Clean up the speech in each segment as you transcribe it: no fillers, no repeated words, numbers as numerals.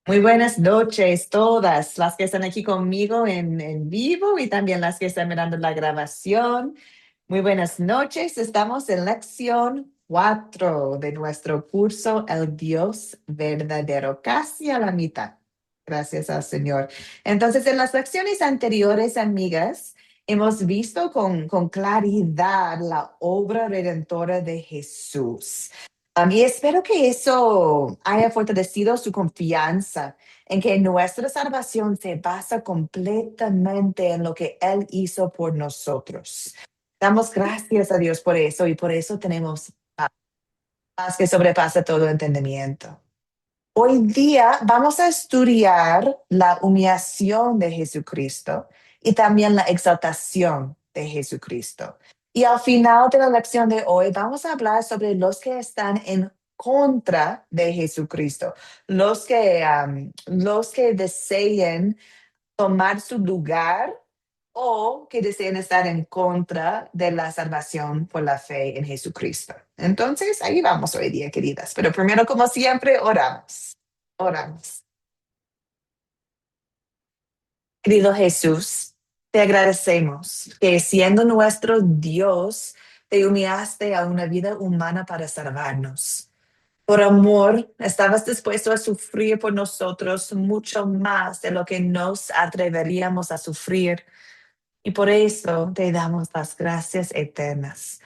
Muy buenas noches, todas las que están aquí conmigo en vivo y también las que están mirando la grabación. Muy buenas noches. Estamos en lección 4 de nuestro curso El Dios verdadero, casi a la mitad. Gracias al Señor. Entonces, en las lecciones anteriores, amigas, hemos visto con claridad la obra redentora de Jesús. Y espero que eso haya fortalecido su confianza en que nuestra salvación se basa completamente en lo que Él hizo por nosotros. Damos gracias a Dios por eso y por eso tenemos paz que sobrepasa todo entendimiento. Hoy día vamos a estudiar la humillación de Jesucristo y también la exaltación de Jesucristo. Y al final de la lección de hoy vamos a hablar sobre los que están en contra de Jesucristo, los que deseen tomar su lugar o que deseen estar en contra de la salvación por la fe en Jesucristo. Entonces, ahí vamos hoy día, queridas. Pero primero, como siempre, oramos. Oramos. Querido Jesús, te agradecemos que siendo nuestro Dios, te humillaste a una vida humana para salvarnos. Por amor, estabas dispuesto a sufrir por nosotros mucho más de lo que nos atreveríamos a sufrir. Y por eso te damos las gracias eternas.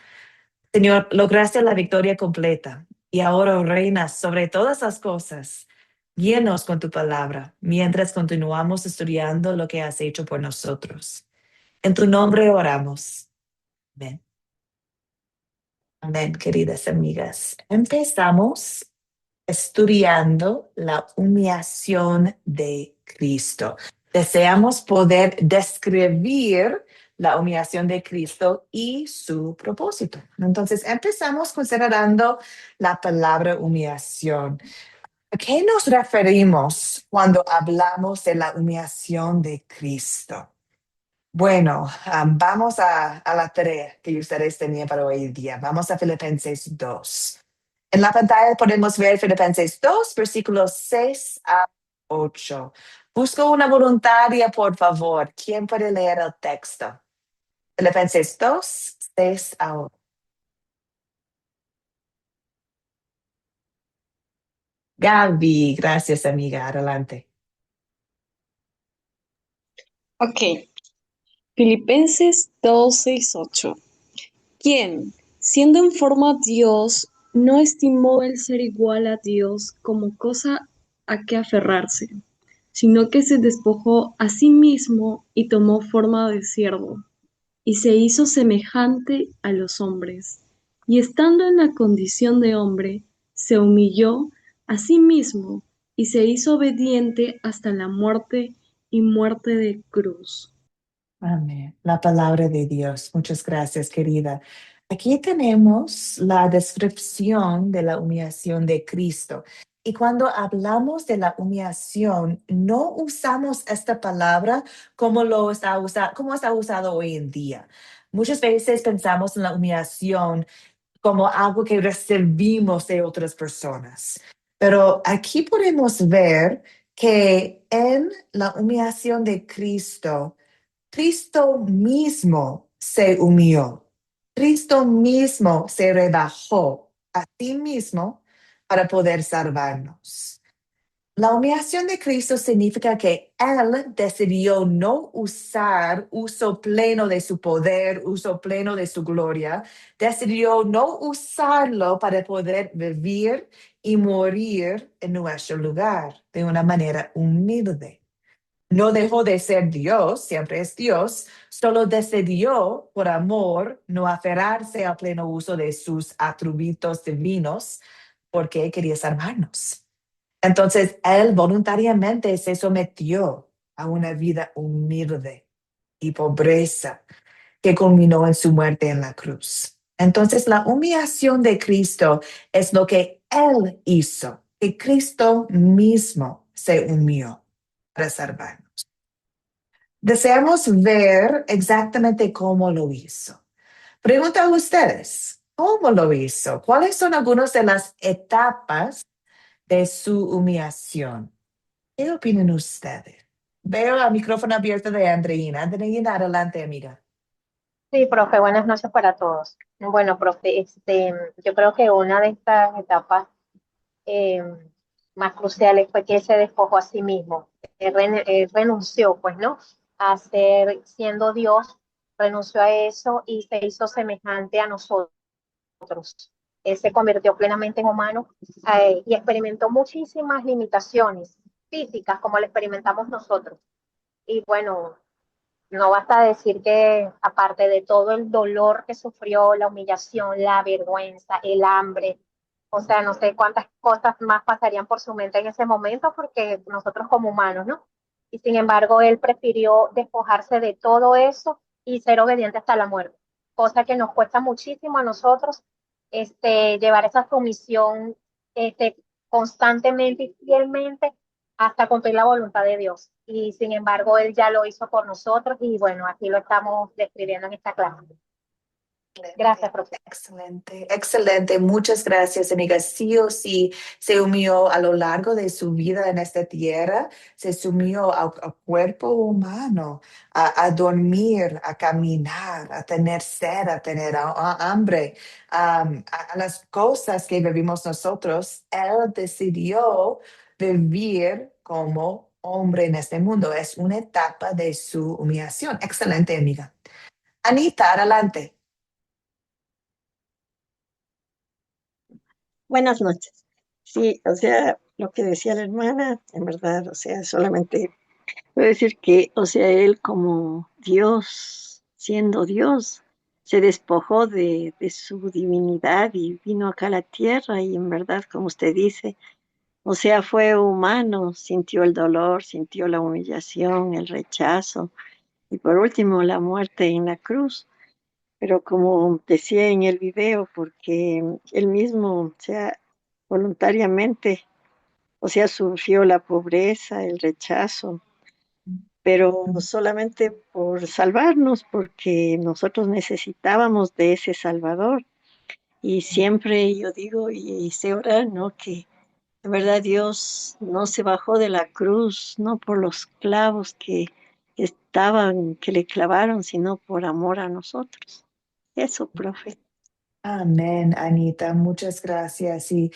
Señor, lograste la victoria completa y ahora reinas sobre todas las cosas. Guíanos con tu palabra mientras continuamos estudiando lo que has hecho por nosotros. En tu nombre oramos. Amén. Amén, queridas amigas. Empezamos estudiando la humillación de Cristo. Deseamos poder describir la humillación de Cristo y su propósito. Entonces, empezamos considerando la palabra humillación. ¿A qué nos referimos cuando hablamos de la humillación de Cristo? Bueno, vamos a la tarea que ustedes tenían para hoy día. Vamos a Filipenses 2. En la pantalla podemos ver Filipenses 2, versículos 6 a 8. Busco una voluntaria, por favor. ¿Quién puede leer el texto? Filipenses 2, 6 a 8. Gaby, gracias, amiga. Adelante. Ok, Filipenses 2:6-8. ¿Quién, siendo en forma Dios, no estimó el ser igual a Dios como cosa a que aferrarse, sino que se despojó a sí mismo y tomó forma de siervo, y se hizo semejante a los hombres, y estando en la condición de hombre, se humilló a sí mismo y se hizo obediente hasta la muerte y muerte de cruz? Amén. La palabra de Dios. Muchas gracias, querida. Aquí tenemos la descripción de la humillación de Cristo. Y cuando hablamos de la humillación, no usamos esta palabra como está usado hoy en día. Muchas veces pensamos en la humillación como algo que recibimos de otras personas. Pero aquí podemos ver que en la humillación de Cristo, Cristo mismo se humilló. Cristo mismo se rebajó a sí mismo para poder salvarnos. La humillación de Cristo significa que Él decidió no usar uso pleno de su poder, uso pleno de su gloria. Decidió no usarlo para poder vivir y morir en nuestro lugar de una manera humilde. No dejó de ser Dios, siempre es Dios, solo decidió por amor no aferrarse al pleno uso de sus atributos divinos porque quería salvarnos. Entonces, él voluntariamente se sometió a una vida humilde y pobreza que culminó en su muerte en la cruz. Entonces, la humillación de Cristo es lo que él hizo, que Cristo mismo se humilló para salvarnos. Deseamos ver exactamente cómo lo hizo. Pregunto a ustedes, ¿cómo lo hizo? ¿Cuáles son algunas de las etapas de su humillación? ¿Qué opinan ustedes? Veo el micrófono abierto de Andreina. Andreina, adelante, amiga. Sí, profe, buenas noches para todos. Bueno, profe, yo creo que una de estas etapas eh, más cruciales fue que él se despojó a sí mismo. Él renunció, pues, ¿no? A ser, siendo Dios, renunció a eso y se hizo semejante a nosotros. Él se convirtió plenamente en humano y experimentó muchísimas limitaciones físicas como lo experimentamos nosotros. Y bueno, no basta decir que aparte de todo el dolor que sufrió, la humillación, la vergüenza, el hambre, o sea, no sé cuántas cosas más pasarían por su mente en ese momento porque nosotros como humanos, ¿no? Y sin embargo, él prefirió despojarse de todo eso y ser obediente hasta la muerte, cosa que nos cuesta muchísimo a nosotros llevar esa sumisión este, constantemente y fielmente hasta cumplir la voluntad de Dios. Y sin embargo, Él ya lo hizo por nosotros y bueno, aquí lo estamos describiendo en esta clase. Gracias, Excelente, profesor. excelente, excelente. Muchas gracias, amiga. Sí o sí se unió a lo largo de su vida en esta tierra, se sumió al cuerpo humano, a dormir, a caminar, a tener sed, a tener hambre, a las cosas que vivimos nosotros. Él decidió vivir como hombre en este mundo. Es una etapa de su humillación. Excelente, amiga. Anita, adelante. Buenas noches. Sí, o sea, lo que decía la hermana, en verdad, o sea, solamente puedo decir que, o sea, él como Dios, siendo Dios, se despojó de su divinidad y vino acá a la tierra y en verdad, como usted dice, o sea, fue humano, sintió el dolor, sintió la humillación, el rechazo y por último la muerte en la cruz. Pero como decía en el video, porque él mismo, o sea, voluntariamente, o sea, sufrió la pobreza, el rechazo, pero solamente por salvarnos, porque nosotros necesitábamos de ese Salvador. Y siempre yo digo y sé orar, ¿no? Que de verdad Dios no se bajó de la cruz, no por los clavos que estaban, que le clavaron, sino por amor a nosotros. Eso, profe. Amén, Anita, muchas gracias. Y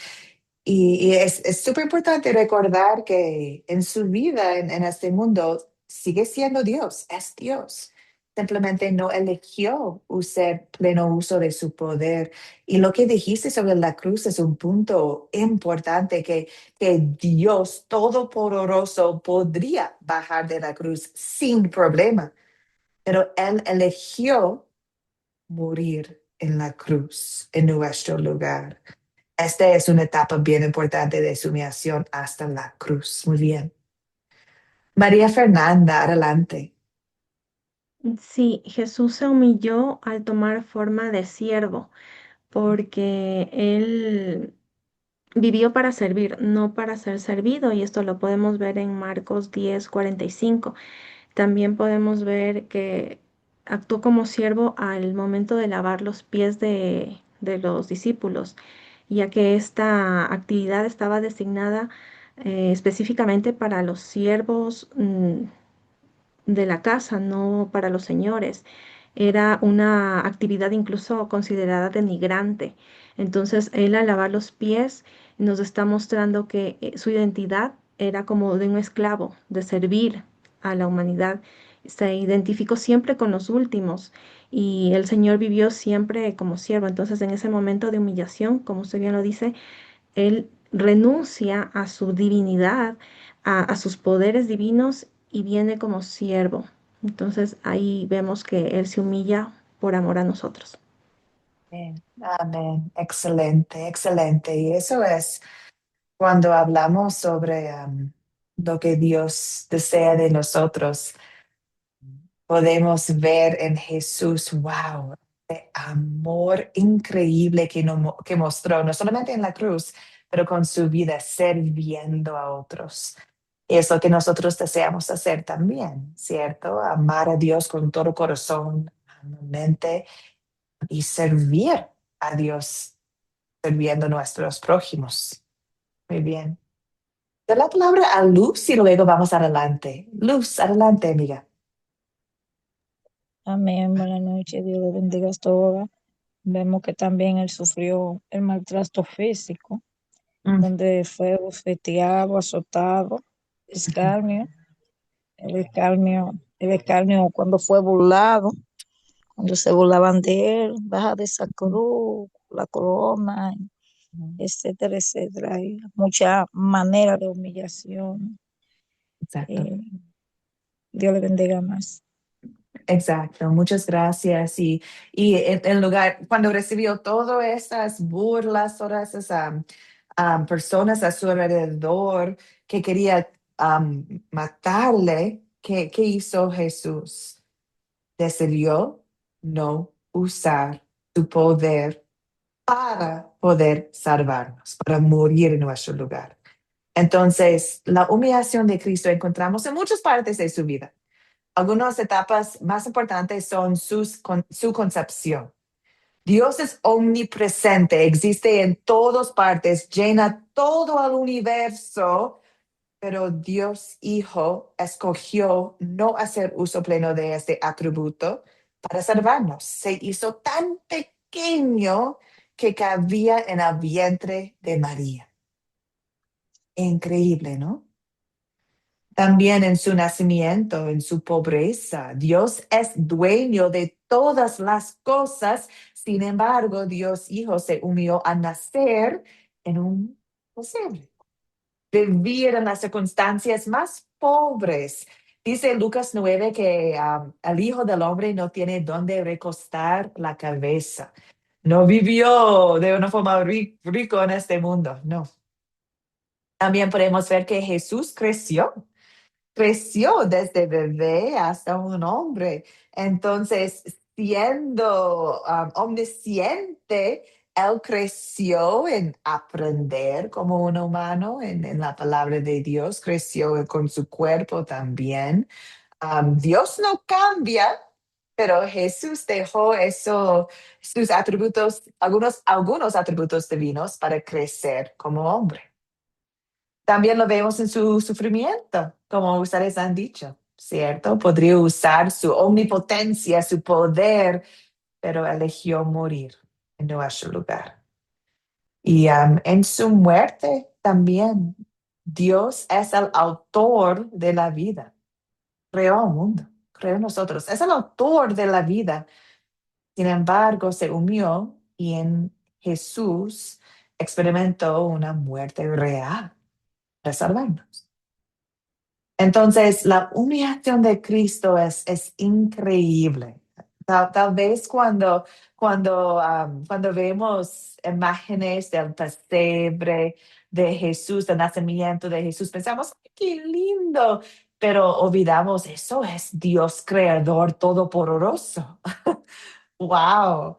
es súper importante recordar que en su vida en este mundo sigue siendo Dios, es Dios. Simplemente no eligió usar pleno uso de su poder. Y lo que dijiste sobre la cruz es un punto importante que Dios Todopoderoso podría bajar de la cruz sin problema, pero Él eligió morir en la cruz en nuestro lugar. Esta es una etapa bien importante de su humillación hasta la cruz. Muy bien. María Fernanda, adelante. Sí, Jesús se humilló al tomar forma de siervo, porque él vivió para servir, no para ser servido, y esto lo podemos ver en Marcos 10:45. También podemos ver que actuó como siervo al momento de lavar los pies de los discípulos, ya que esta actividad estaba designada específicamente para los siervos de la casa, no para los señores. Era una actividad incluso considerada denigrante. Entonces, él al lavar los pies nos está mostrando que su identidad era como de un esclavo, de servir a la humanidad. Se identificó siempre con los últimos y el Señor vivió siempre como siervo. Entonces, en ese momento de humillación, como usted bien lo dice, él renuncia a su divinidad, a sus poderes divinos y viene como siervo. Entonces ahí vemos que Él se humilla por amor a nosotros. Amén. Amén. Excelente, excelente. Y eso es cuando hablamos sobre lo que Dios desea de nosotros. Podemos ver en Jesús, wow, el amor increíble que mostró, no solamente en la cruz, pero con su vida, sirviendo a otros. Es lo que nosotros deseamos hacer también, ¿cierto? Amar a Dios con todo corazón, mente y servir a Dios, sirviendo a nuestros prójimos. Muy bien. De la palabra a Luz y luego vamos adelante. Luz, adelante, amiga. Amén, buenas noches, Dios le bendiga a todas. Vemos que también él sufrió el maltrato físico, Mm, donde fue bofeteado, azotado, escarnio, el escarnio cuando fue burlado, cuando se burlaban de él, baja de esa cruz, la corona, mm. etcétera, etcétera. Hay muchas maneras de humillación. Exacto. Eh, Dios le bendiga más. Exacto, muchas gracias. Y en lugar, cuando recibió todas esas burlas, todas esas personas a su alrededor que querían matarle, ¿qué hizo Jesús? Decidió no usar su poder para poder salvarnos, para morir en nuestro lugar. Entonces, la humillación de Cristo encontramos en muchas partes de su vida. Algunas etapas más importantes son su concepción. Dios es omnipresente, existe en todas partes, llena todo el universo, pero Dios Hijo escogió no hacer uso pleno de este atributo para salvarnos. Se hizo tan pequeño que cabía en el vientre de María. Increíble, ¿no? También en su nacimiento, en su pobreza. Dios es dueño de todas las cosas. Sin embargo, Dios Hijo se humilló a nacer en un pesebre, vivir en las circunstancias más pobres. Dice Lucas 9 que el Hijo del Hombre no tiene dónde recostar la cabeza. No vivió de una forma rico en este mundo, no. También podemos ver que Jesús creció desde bebé hasta un hombre. Entonces, siendo omnisciente, él creció en aprender como un humano en la palabra de Dios, creció con su cuerpo también. Dios no cambia, pero Jesús dejó eso, sus atributos, algunos atributos divinos para crecer como hombre. También lo vemos en su sufrimiento, como ustedes han dicho, ¿cierto? Podría usar su omnipotencia, su poder, pero eligió morir en nuestro lugar. Y en su muerte también, Dios es el autor de la vida. Creó el mundo, creó nosotros. Es el autor de la vida. Sin embargo, se humilló y en Jesús experimentó una muerte real para salvarnos. Entonces, la humillación de Cristo es increíble. Tal vez cuando vemos imágenes del pesebre de Jesús, del nacimiento de Jesús, pensamos, "Ay, qué lindo", pero olvidamos, eso es Dios creador todopoderoso. ¡Wow!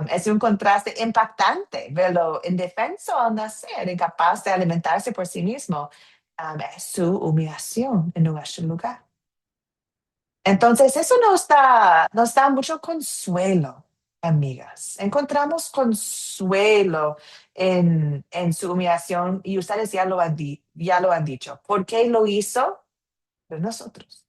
Es un contraste impactante verlo indefenso al nacer, incapaz de alimentarse por sí mismo. Es su humillación en nuestro lugar. Entonces, eso nos da mucho consuelo, amigas. Encontramos consuelo en su humillación y ustedes ya lo han dicho. ¿Por qué lo hizo? Por nosotros,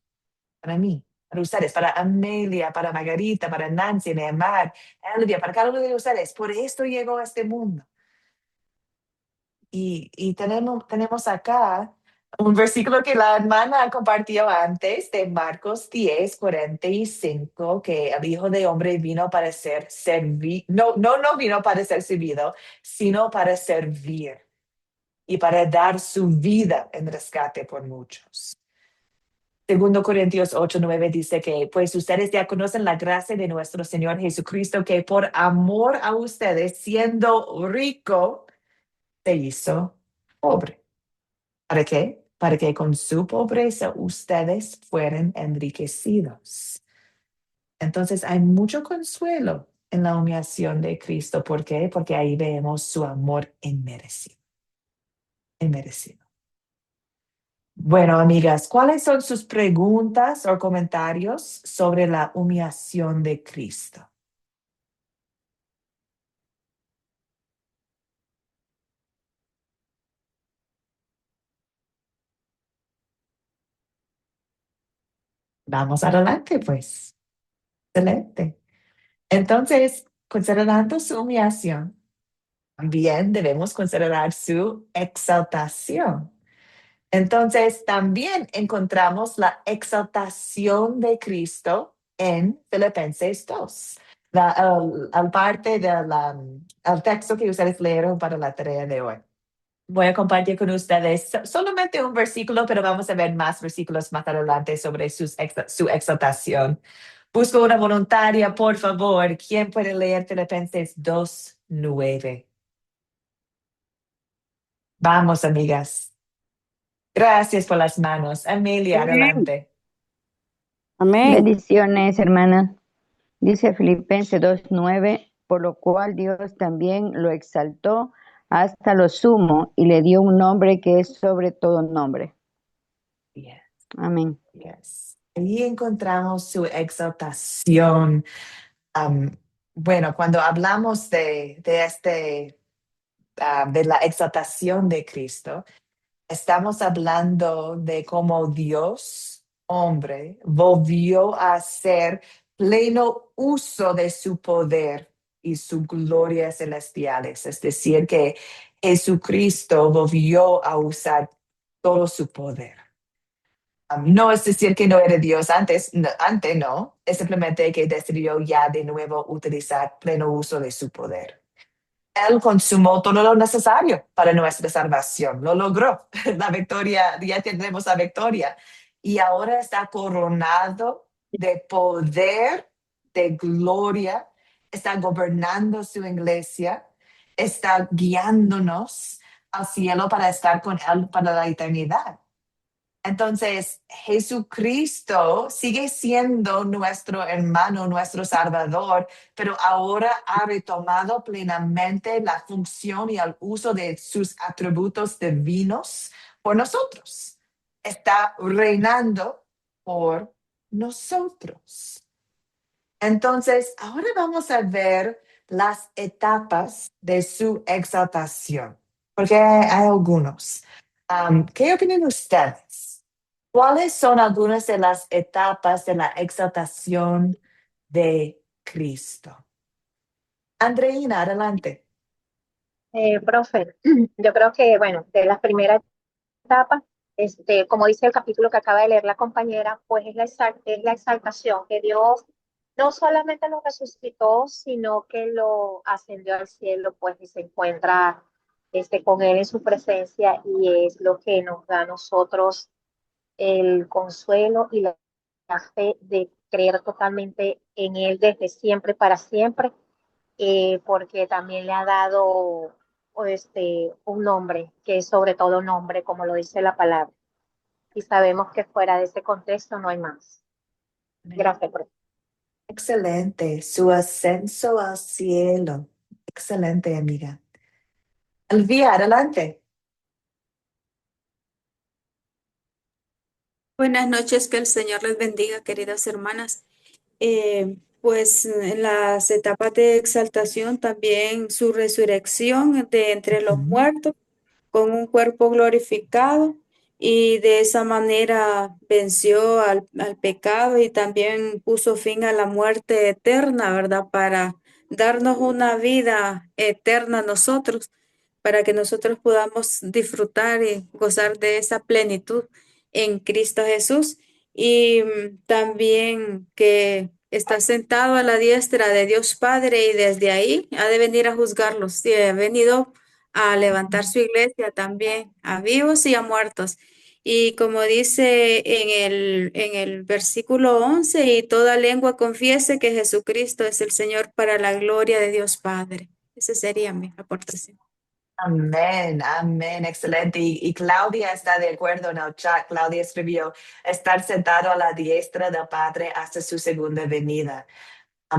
para mí, para ustedes, para Amelia, para Margarita, para Nancy, Neymar, Elvia, para cada uno de ustedes. Por esto llegó a este mundo. Y tenemos acá un versículo que la hermana compartió antes de Marcos 10:45, que el Hijo de Hombre vino para ser servido, no vino para ser servido, sino para servir y para dar su vida en rescate por muchos. Segundo Corintios 8:9 dice que, pues ustedes ya conocen la gracia de nuestro Señor Jesucristo, que por amor a ustedes, siendo rico, se hizo pobre. ¿Para qué? Para que con su pobreza ustedes fueran enriquecidos. Entonces hay mucho consuelo en la humillación de Cristo. ¿Por qué? Porque ahí vemos su amor inmerecido. Inmerecido. Bueno, amigas, ¿cuáles son sus preguntas o comentarios sobre la humillación de Cristo? Vamos adelante, pues. Excelente. Entonces, considerando su humillación, también debemos considerar su exaltación. Entonces, también encontramos la exaltación de Cristo en Filipenses 2, al parte del texto que ustedes leyeron para la tarea de hoy. Voy a compartir con ustedes solamente un versículo, pero vamos a ver más versículos más adelante sobre su exaltación. Busco una voluntaria, por favor. ¿Quién puede leer Filipenses 2:9? Vamos, amigas. Gracias por las manos. Amelia, Amén. adelante. Amén. Bendiciones, hermana. Dice Filipenses 2:9, por lo cual Dios también lo exaltó hasta lo sumo y le dio un nombre que es sobre todo nombre. Yes, Amén. yes. Ahí encontramos su exaltación. Bueno, cuando hablamos de la exaltación de Cristo, estamos hablando de cómo Dios, hombre, volvió a hacer pleno uso de su poder y su gloria celestiales. Es decir, que Jesucristo volvió a usar todo su poder. No es decir que no era Dios antes no, es simplemente que decidió ya de nuevo utilizar pleno uso de su poder. Él consumó todo lo necesario para nuestra salvación. Lo logró. La victoria, ya tenemos la victoria. Y ahora está coronado de poder, de gloria. Está gobernando su iglesia. Está guiándonos al cielo para estar con Él para la eternidad. Entonces, Jesucristo sigue siendo nuestro hermano, nuestro Salvador, pero ahora ha retomado plenamente la función y el uso de sus atributos divinos por nosotros. Está reinando por nosotros. Entonces, ahora vamos a ver las etapas de su exaltación, porque hay algunos. ¿Qué opinan ustedes? ¿Cuáles son algunas de las etapas de la exaltación de Cristo? Andreina, adelante. Profe, yo creo que, bueno, de las primeras etapas, como dice el capítulo que acaba de leer la compañera, pues es la exaltación, que Dios no solamente lo resucitó, sino que lo ascendió al cielo, pues y se encuentra con Él en su presencia y es lo que nos da a nosotros el consuelo y la fe de creer totalmente en Él desde siempre para siempre, porque también le ha dado un nombre que es sobre todo nombre, como lo dice la palabra. Y sabemos que fuera de ese contexto no hay más. Gracias, profe. Excelente. Su ascenso al cielo. Excelente, amiga. Elvia, adelante. Buenas noches, que el Señor les bendiga, queridas hermanas. Pues en las etapas de exaltación, también su resurrección de entre los Ujú. muertos con un cuerpo glorificado y de esa manera venció al pecado y también puso fin a la muerte eterna, ¿verdad? Para darnos una vida eterna a nosotros, para que nosotros podamos disfrutar y gozar de esa plenitud en Cristo Jesús. Y también que está sentado a la diestra de Dios Padre y desde ahí ha de venir a juzgarlos. Y ha venido a levantar su iglesia también, a vivos y a muertos. Y como dice en el versículo 11, y toda lengua confiese que Jesucristo es el Señor para la gloria de Dios Padre. Esa sería mi aportación. Amén, amén, excelente. Y Claudia está de acuerdo en el chat. Claudia escribió, estar sentado a la diestra del Padre hasta su segunda venida.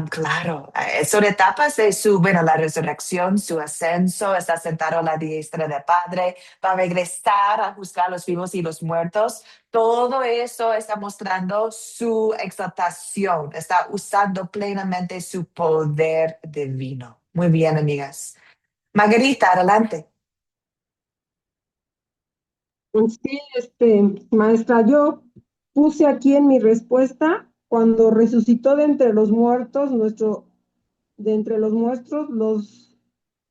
Claro, son etapas de la resurrección, su ascenso, está sentado a la diestra del Padre, va a regresar a juzgar a los vivos y los muertos. Todo eso está mostrando su exaltación, está usando plenamente su poder divino. Muy bien, amigas. Margarita, adelante. Sí, maestra, yo puse aquí en mi respuesta, cuando resucitó de entre los muertos, los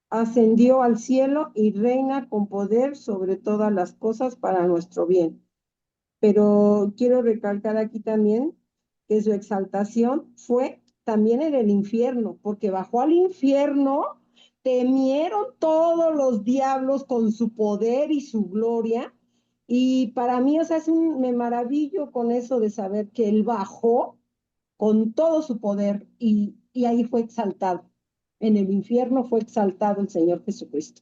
ascendió al cielo y reina con poder sobre todas las cosas para nuestro bien. Pero quiero recalcar aquí también que su exaltación fue también en el infierno, porque bajó al infierno, temieron todos los diablos con su poder y su gloria. Y para mí, o sea, me maravillo con eso de saber que él bajó con todo su poder y ahí fue exaltado. En el infierno fue exaltado el Señor Jesucristo.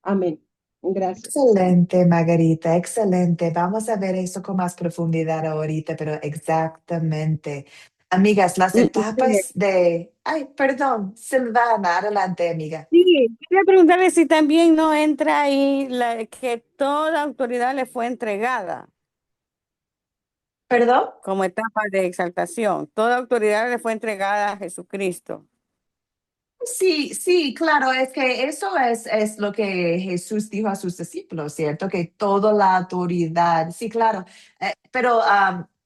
Amén. Gracias. Excelente, Margarita, excelente. Vamos a ver eso con más profundidad ahorita, pero exactamente. Amigas, las etapas de... Ay, perdón, Silvana, adelante, amiga. Sí, quería preguntarle si también no entra ahí que toda autoridad le fue entregada ¿Perdón? como etapa de exaltación. Toda autoridad le fue entregada a Jesucristo. Sí, sí, claro, es que eso es lo que Jesús dijo a sus discípulos, ¿cierto? Que toda la autoridad, sí, claro, pero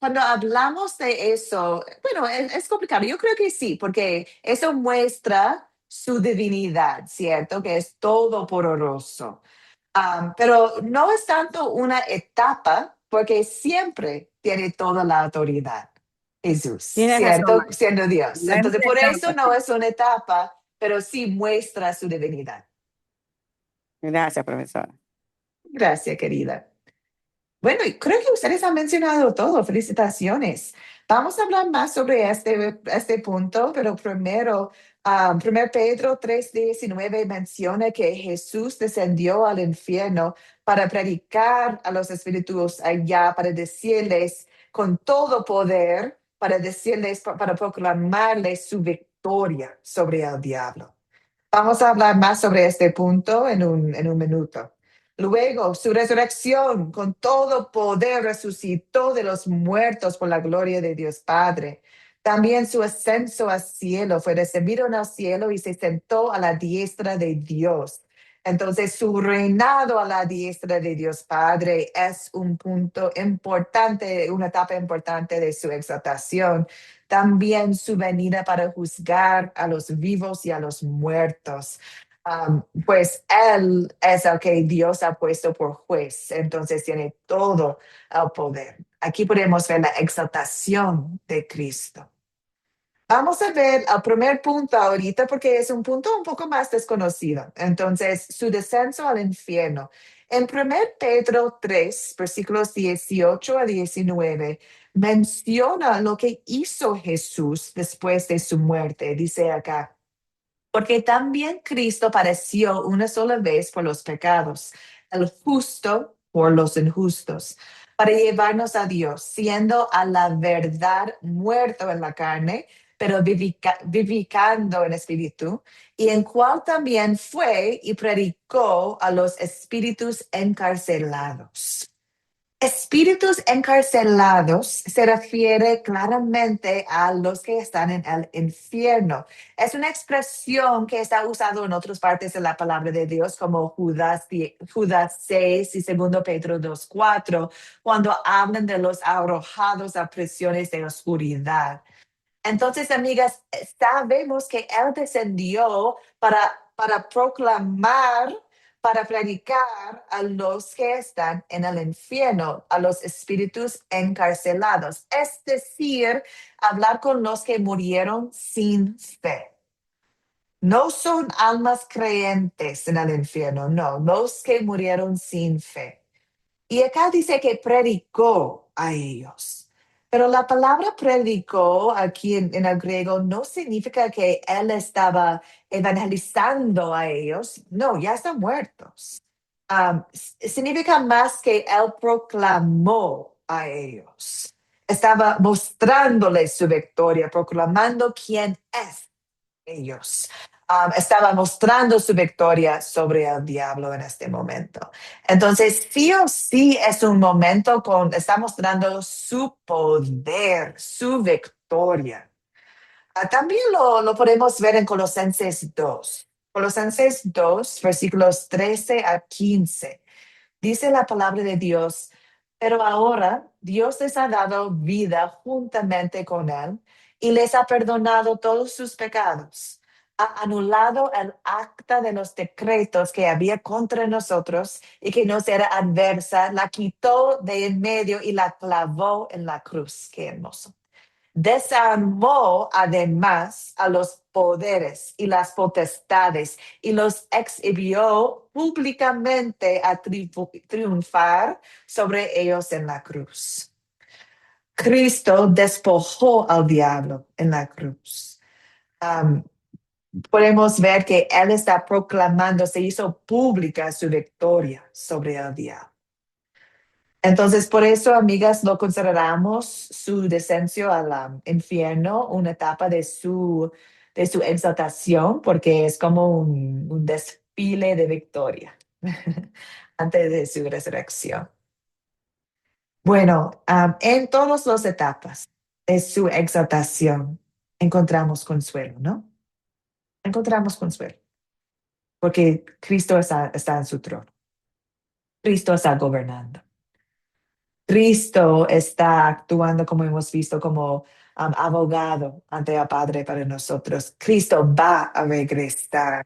cuando hablamos de eso, bueno, es complicado, yo creo que sí, porque eso muestra su divinidad, ¿cierto? Que es todopoderoso. Pero no es tanto una etapa, porque siempre tiene toda la autoridad, Jesús, Tienes razón, ¿cierto? Siendo Dios. no es Entonces, una por eso etapa, no sí. es una etapa, pero sí muestra su divinidad. Gracias, profesora. Gracias, querida. Bueno, y creo que ustedes han mencionado todo. Felicitaciones. Vamos a hablar más sobre este punto, pero primero, 1 Pedro 3:19 menciona que Jesús descendió al infierno para predicar a los espíritus allá, para decirles con todo poder, para decirles, para proclamarles su victoria sobre el diablo. Vamos a hablar más sobre este punto en un minuto. Luego, su resurrección con todo poder resucitó de los muertos por la gloria de Dios Padre. También su ascenso al cielo fue recibido en el cielo y se sentó a la diestra de Dios. Entonces, su reinado a la diestra de Dios Padre es un punto importante, una etapa importante de su exaltación. También su venida para juzgar a los vivos y a los muertos. Pues Él es el que Dios ha puesto por juez, entonces tiene todo el poder. Aquí podemos ver la exaltación de Cristo. Vamos a ver el primer punto ahorita porque es un punto un poco más desconocido. Entonces, su descenso al infierno. En 1 Pedro 3, versículos 18 a 19, menciona lo que hizo Jesús después de su muerte. Dice acá, porque también Cristo padeció una sola vez por los pecados, el justo por los injustos, para llevarnos a Dios, siendo a la verdad muerto en la carne, pero vivificando en espíritu, y en cual también fue y predicó a los espíritus encarcelados. Espíritus encarcelados se refiere claramente a los que están en el infierno. Es una expresión que está usada en otras partes de la palabra de Dios, como Judas 6 y 2 Pedro 2:4, cuando hablan de los arrojados a prisiones de oscuridad. Entonces, amigas, sabemos que Él descendió para proclamar, para predicar a los que están en el infierno, a los espíritus encarcelados. Es decir, hablar con los que murieron sin fe. No son almas creyentes en el infierno, no, los que murieron sin fe. Y acá dice que predicó a ellos. Pero la palabra predicó aquí en el griego no significa que él estaba evangelizando a ellos. No, ya están muertos. Significa más que él proclamó a ellos. Estaba mostrándoles su victoria, proclamando quién es ellos. Estaba mostrando su victoria sobre el diablo en este momento. Entonces, sí o sí es un momento está mostrando su poder, su victoria. También lo podemos ver en Colosenses 2. Colosenses 2, versículos 13 a 15. Dice la palabra de Dios, Pero ahora Dios les ha dado vida juntamente con Él y les ha perdonado todos sus pecados. Ha anulado el acta de los decretos que había contra nosotros y que nos era adversa, la quitó de en medio y la clavó en la cruz. Qué hermoso. Desarmó además a los poderes y las potestades y los exhibió públicamente a triunfar sobre ellos en la cruz. Cristo despojó al diablo en la cruz. Podemos ver que Él está proclamando, se hizo pública su victoria sobre el diablo. Entonces, por eso, amigas, lo consideramos su descenso al infierno una etapa de su exaltación, porque es como un desfile de victoria antes de su resurrección. Bueno, en todas las etapas de su exaltación encontramos consuelo, ¿no? Encontramos consuelo, porque Cristo está en su trono. Cristo está gobernando. Cristo está actuando, como hemos visto, como abogado ante el Padre para nosotros. Cristo va a regresar.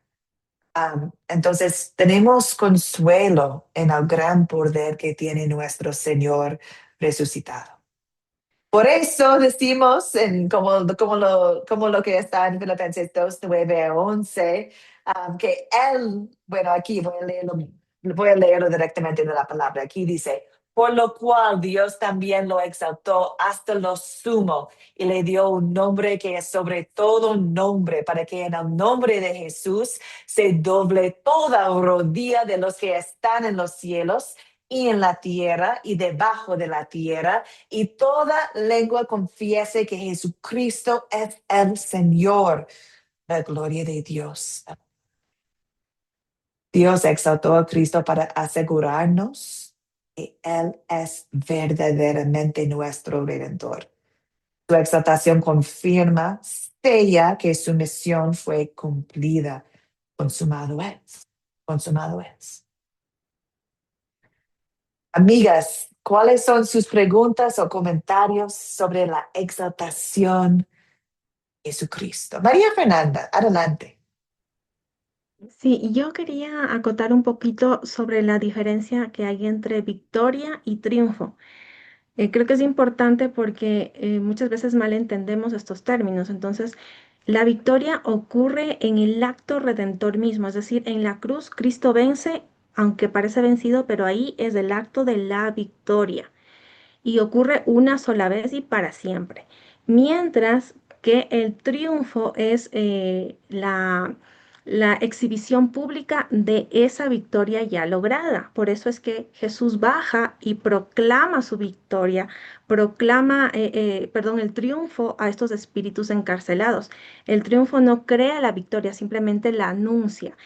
Entonces, tenemos consuelo en el gran poder que tiene nuestro Señor resucitado. Por eso decimos, como lo que está en Filipenses 2, 9 a 11, que Él, bueno, aquí voy a leerlo directamente de la palabra. Aquí dice, por lo cual Dios también lo exaltó hasta lo sumo y le dio un nombre que es sobre todo nombre, para que en el nombre de Jesús se doble toda rodilla de los que están en los cielos y en la tierra y debajo de la tierra, y toda lengua confiese que Jesucristo es el Señor. La gloria de Dios. Dios exaltó a Cristo para asegurarnos que Él es verdaderamente nuestro Redentor. Su exaltación confirma, sella que su misión fue cumplida. Consumado es. Consumado es. Amigas, ¿cuáles son sus preguntas o comentarios sobre la exaltación de Jesucristo? María Fernanda, adelante. Sí, yo quería acotar un poquito sobre la diferencia que hay entre victoria y triunfo. Creo que es importante porque muchas veces malentendemos estos términos. Entonces, la victoria ocurre en el acto redentor mismo, es decir, en la cruz Cristo vence, aunque parece vencido, pero ahí es el acto de la victoria y ocurre una sola vez y para siempre. Mientras que el triunfo es la exhibición pública de esa victoria ya lograda. Por eso es que Jesús baja y proclama su victoria, proclama, el triunfo a estos espíritus encarcelados. El triunfo no crea la victoria, simplemente la anuncia.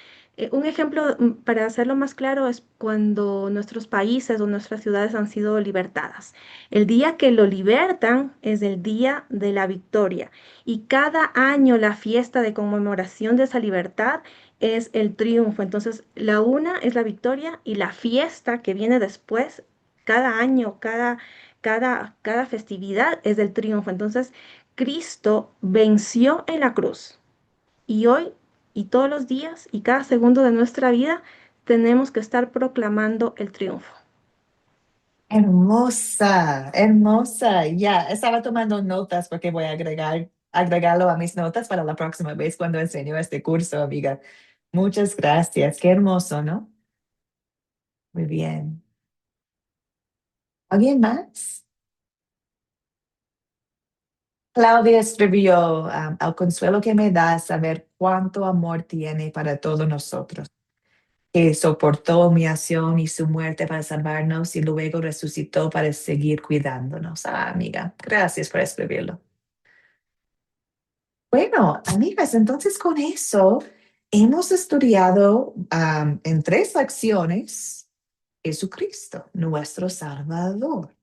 Un ejemplo para hacerlo más claro es cuando nuestros países o nuestras ciudades han sido libertadas. El día que lo libertan es el día de la victoria y cada año la fiesta de conmemoración de esa libertad es el triunfo. Entonces, la una es la victoria y la fiesta que viene después, cada año, cada festividad es el triunfo. Entonces, Cristo venció en la cruz y hoy y todos los días y cada segundo de nuestra vida tenemos que estar proclamando el triunfo. Hermosa, hermosa. Ya, estaba tomando notas porque voy a agregarlo a mis notas para la próxima vez cuando enseño este curso, amiga. Muchas gracias. Qué hermoso, ¿no? Muy bien. ¿Alguien más? Claudia escribió, al consuelo que me da saber cuánto amor tiene para todos nosotros, que soportó humillación y su muerte para salvarnos y luego resucitó para seguir cuidándonos. Amiga, gracias por escribirlo. Bueno, amigas, entonces con eso hemos estudiado en 3 lecciones Jesucristo, nuestro Salvador.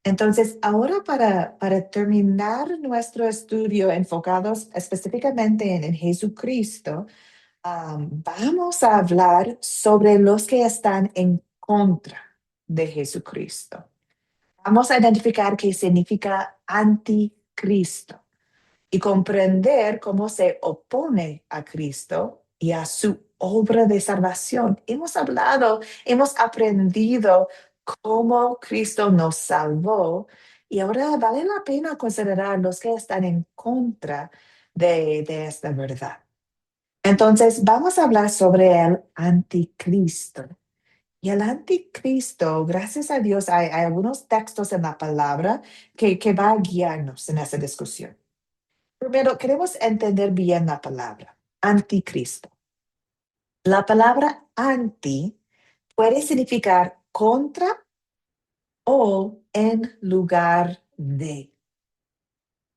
Entonces, ahora para terminar nuestro estudio enfocados específicamente en Jesucristo, vamos a hablar sobre los que están en contra de Jesucristo. vamos a identificar qué significa anticristo y comprender cómo se opone a Cristo y a su obra de salvación. Hemos aprendido cómo Cristo nos salvó y ahora vale la pena considerar los que están en contra de esta verdad. Entonces, vamos a hablar sobre el anticristo. Y el anticristo, gracias a Dios, hay algunos textos en la palabra que va a guiarnos en esa discusión. Primero, queremos entender bien la palabra, anticristo. La palabra anti puede significar contra o en lugar de.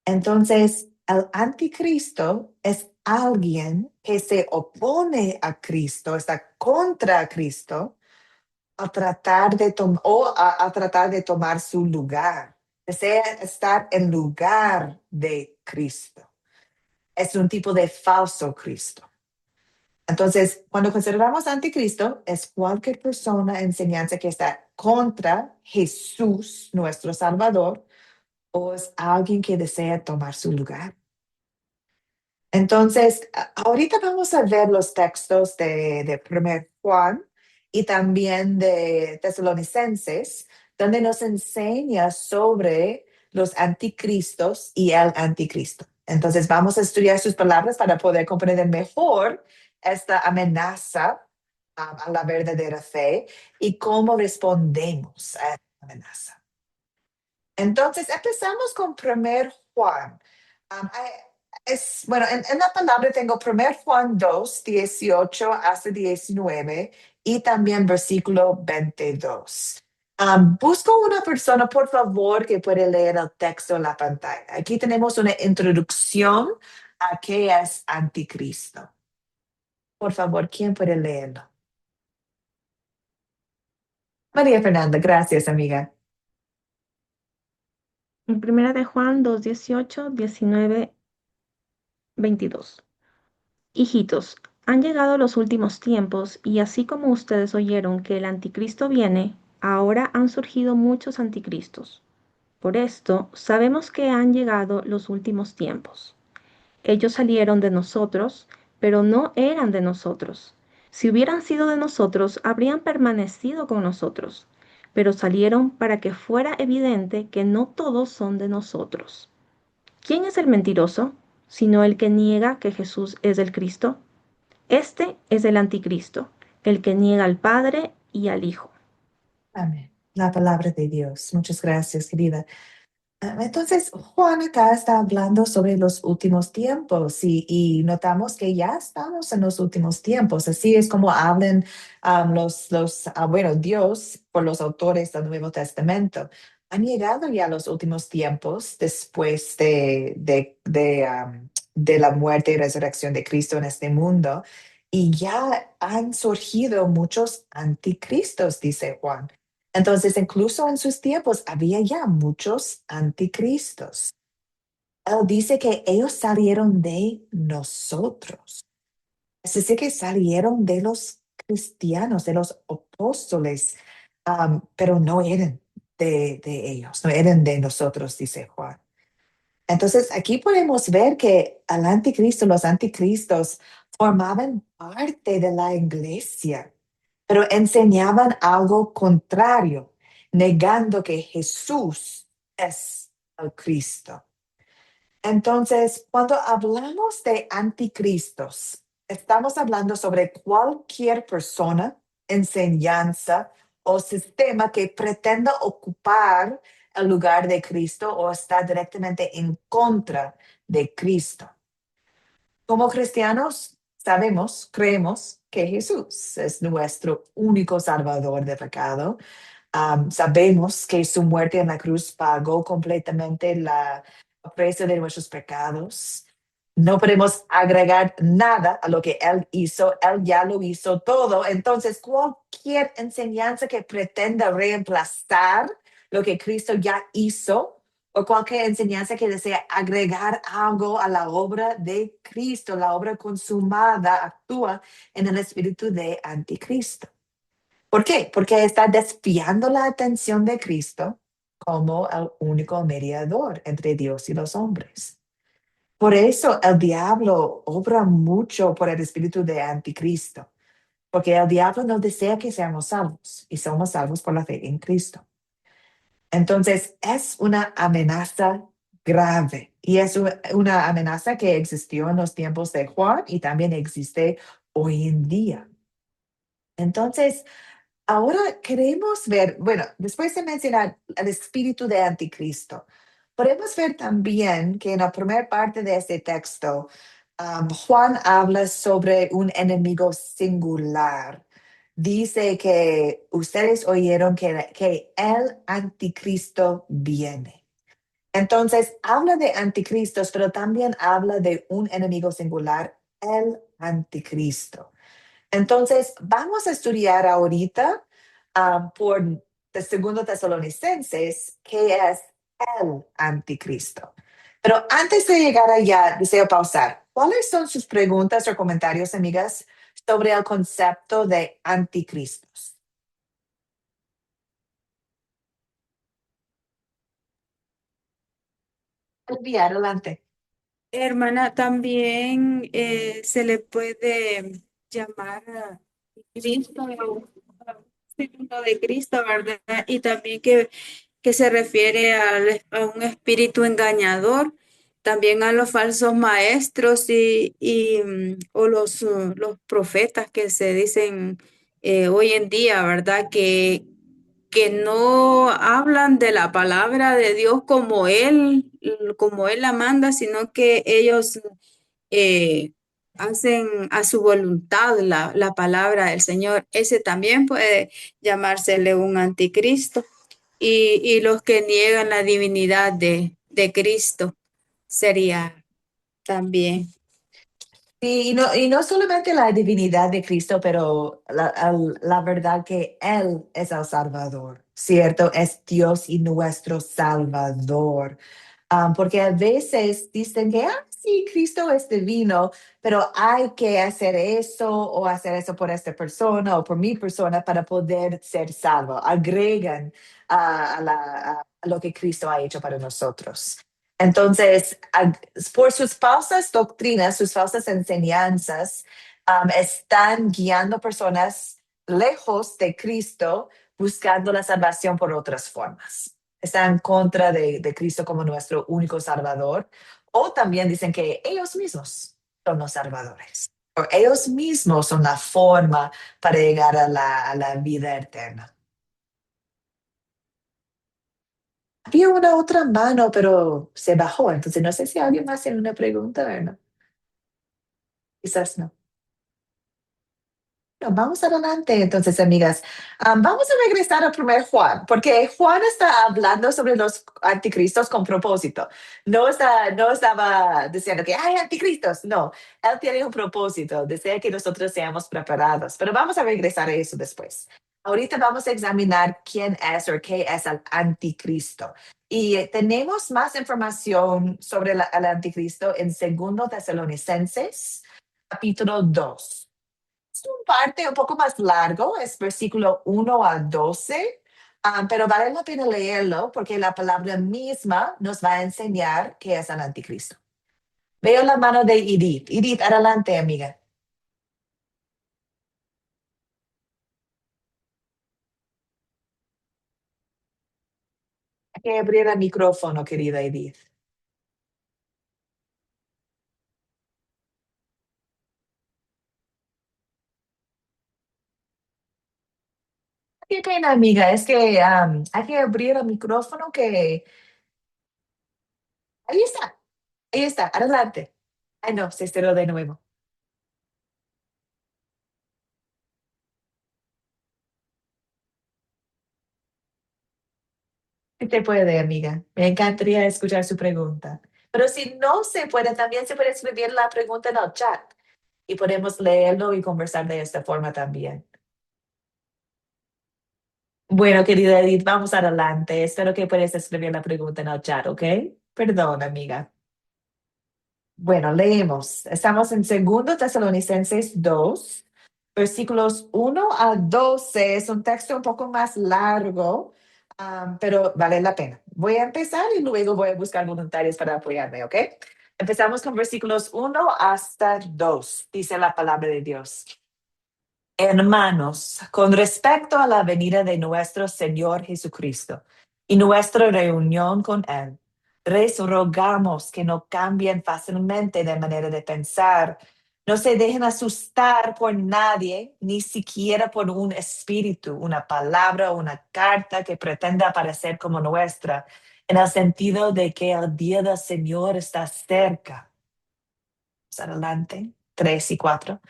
Entonces, el anticristo es alguien que se opone a Cristo, está contra Cristo, a tratar a tratar de tomar su lugar. Desea estar en lugar de Cristo. Es un tipo de falso Cristo. Entonces, cuando consideramos anticristo, es cualquier persona, enseñanza que está contra Jesús, nuestro Salvador, o es alguien que desea tomar su lugar. Entonces, ahorita vamos a ver los textos de 1 Juan y también de Tesalonicenses, donde nos enseña sobre los anticristos y el anticristo. Entonces, vamos a estudiar sus palabras para poder comprender mejor esta amenaza a la verdadera fe y cómo respondemos a esta amenaza. Entonces, empezamos con 1 Juan. Bueno, en la palabra tengo 1 Juan 2, 18 hasta 19 y también versículo 22. Busco una persona, por favor, que puede leer el texto en la pantalla. Aquí tenemos una introducción a qué es anticristo. Por favor, ¿quién puede leerlo? María Fernanda, gracias, amiga. En primera de Juan 2, 18, 19, 22. Hijitos, han llegado los últimos tiempos y así como ustedes oyeron que el anticristo viene, ahora han surgido muchos anticristos. Por esto, sabemos que han llegado los últimos tiempos. Ellos salieron de nosotros, pero no eran de nosotros. Si hubieran sido de nosotros, habrían permanecido con nosotros, pero salieron para que fuera evidente que no todos son de nosotros. ¿Quién es el mentiroso, sino el que niega que Jesús es el Cristo? Este es el anticristo, el que niega al Padre y al Hijo. Amén. La palabra de Dios. Muchas gracias, querida. Entonces, Juan acá está hablando sobre los últimos tiempos y notamos que ya estamos en los últimos tiempos. Así es como hablan Dios por los autores del Nuevo Testamento. Han llegado ya los últimos tiempos después de la muerte y resurrección de Cristo en este mundo y ya han surgido muchos anticristos, dice Juan. Entonces, incluso en sus tiempos había ya muchos anticristos. Él dice que ellos salieron de nosotros. Es decir, que salieron de los cristianos, de los apóstoles, pero no eran de ellos, no eran de nosotros, dice Juan. Entonces, aquí podemos ver que el anticristo, los anticristos, formaban parte de la iglesia, pero enseñaban algo contrario, negando que Jesús es el Cristo. Entonces, cuando hablamos de anticristos, estamos hablando sobre cualquier persona, enseñanza o sistema que pretenda ocupar el lugar de Cristo o está directamente en contra de Cristo. Como cristianos, creemos que Jesús es nuestro único salvador de pecado. Sabemos que su muerte en la cruz pagó completamente el precio de nuestros pecados. No podemos agregar nada a lo que Él hizo. Él ya lo hizo todo. Entonces, cualquier enseñanza que pretenda reemplazar lo que Cristo ya hizo, o cualquier enseñanza que desea agregar algo a la obra de Cristo, la obra consumada, actúa en el espíritu de anticristo. ¿Por qué? Porque está desviando la atención de Cristo como el único mediador entre Dios y los hombres. Por eso el diablo obra mucho por el espíritu de anticristo, porque el diablo no desea que seamos salvos y somos salvos por la fe en Cristo. Entonces, es una amenaza grave y es una amenaza que existió en los tiempos de Juan y también existe hoy en día. Entonces, ahora queremos ver, bueno, después de mencionar el espíritu de anticristo, podemos ver también que en la primera parte de este texto, Juan habla sobre un enemigo singular. Dice que ustedes oyeron que el anticristo viene. Entonces, habla de anticristos, pero también habla de un enemigo singular, el anticristo. Entonces, vamos a estudiar ahorita por el segundo Tesalonicenses, que es el anticristo. Pero antes de llegar allá, deseo pausar. ¿Cuáles son sus preguntas o comentarios, amigas, sobre el concepto de anticristos? Elvia, adelante. Hermana, también se le puede llamar a Cristo, segundo de Cristo, ¿verdad? Y también que se refiere a un espíritu engañador, también a los falsos maestros o los profetas que se dicen hoy en día, ¿verdad? Que no hablan de la palabra de Dios como Él la manda, sino que ellos eh, hacen a su voluntad la palabra del Señor. Ese también puede llamársele un anticristo. Y los que niegan la divinidad de Cristo sería también. Sí, y no solamente la divinidad de Cristo, pero la verdad que Él es el Salvador, ¿cierto? Es Dios y nuestro Salvador. Porque a veces dicen que, sí, Cristo es divino, pero hay que hacer eso o hacer eso por esta persona o por mi persona para poder ser salvo. Agregan a lo que Cristo ha hecho para nosotros. Entonces, por sus falsas doctrinas, sus falsas enseñanzas, están guiando personas lejos de Cristo, buscando la salvación por otras formas. Están en contra de Cristo como nuestro único Salvador. O también dicen que ellos mismos son los salvadores. O ellos mismos son la forma para llegar a la vida eterna. Había una otra mano, pero se bajó. Entonces, no sé si alguien más tiene una pregunta o no. Quizás no. No, vamos adelante, entonces, amigas. Vamos a regresar a primer Juan, porque Juan está hablando sobre los anticristos con propósito. No estaba diciendo que hay anticristos. No, él tiene un propósito, desea que nosotros seamos preparados. Pero vamos a regresar a eso después. Ahorita vamos a examinar quién es o qué es el anticristo. Y tenemos más información sobre el anticristo en 2 Tesalonicenses, capítulo 2. Es un parte un poco más largo, es versículo 1 a 12, pero vale la pena leerlo porque la palabra misma nos va a enseñar qué es el anticristo. Veo la mano de Edith. Edith, adelante, amiga. Hay que abrir el micrófono, querida Edith. Qué pena, amiga, es que hay que abrir el micrófono que... Ahí está, adelante. Ay, no, se estiró de nuevo. Sí te puede, amiga. Me encantaría escuchar su pregunta. Pero si no se puede, también se puede escribir la pregunta en el chat y podemos leerlo y conversar de esta forma también. Bueno, querida Edith, vamos adelante. Espero que puedas escribir la pregunta en el chat, ¿ok? Perdón, amiga. Bueno, leemos. Estamos en 2 Tesalonicenses 2, versículos 1 a 12. Es un texto un poco más largo, pero vale la pena. Voy a empezar y luego voy a buscar voluntarios para apoyarme, ¿ok? Empezamos con versículos 1 hasta 2. Dice la palabra de Dios. Hermanos, con respecto a la venida de nuestro Señor Jesucristo y nuestra reunión con Él, les rogamos que no cambien fácilmente de manera de pensar, no se dejen asustar por nadie, ni siquiera por un espíritu, una palabra o una carta que pretenda parecer como nuestra, en el sentido de que el día del Señor está cerca. Más adelante, 3 y 4.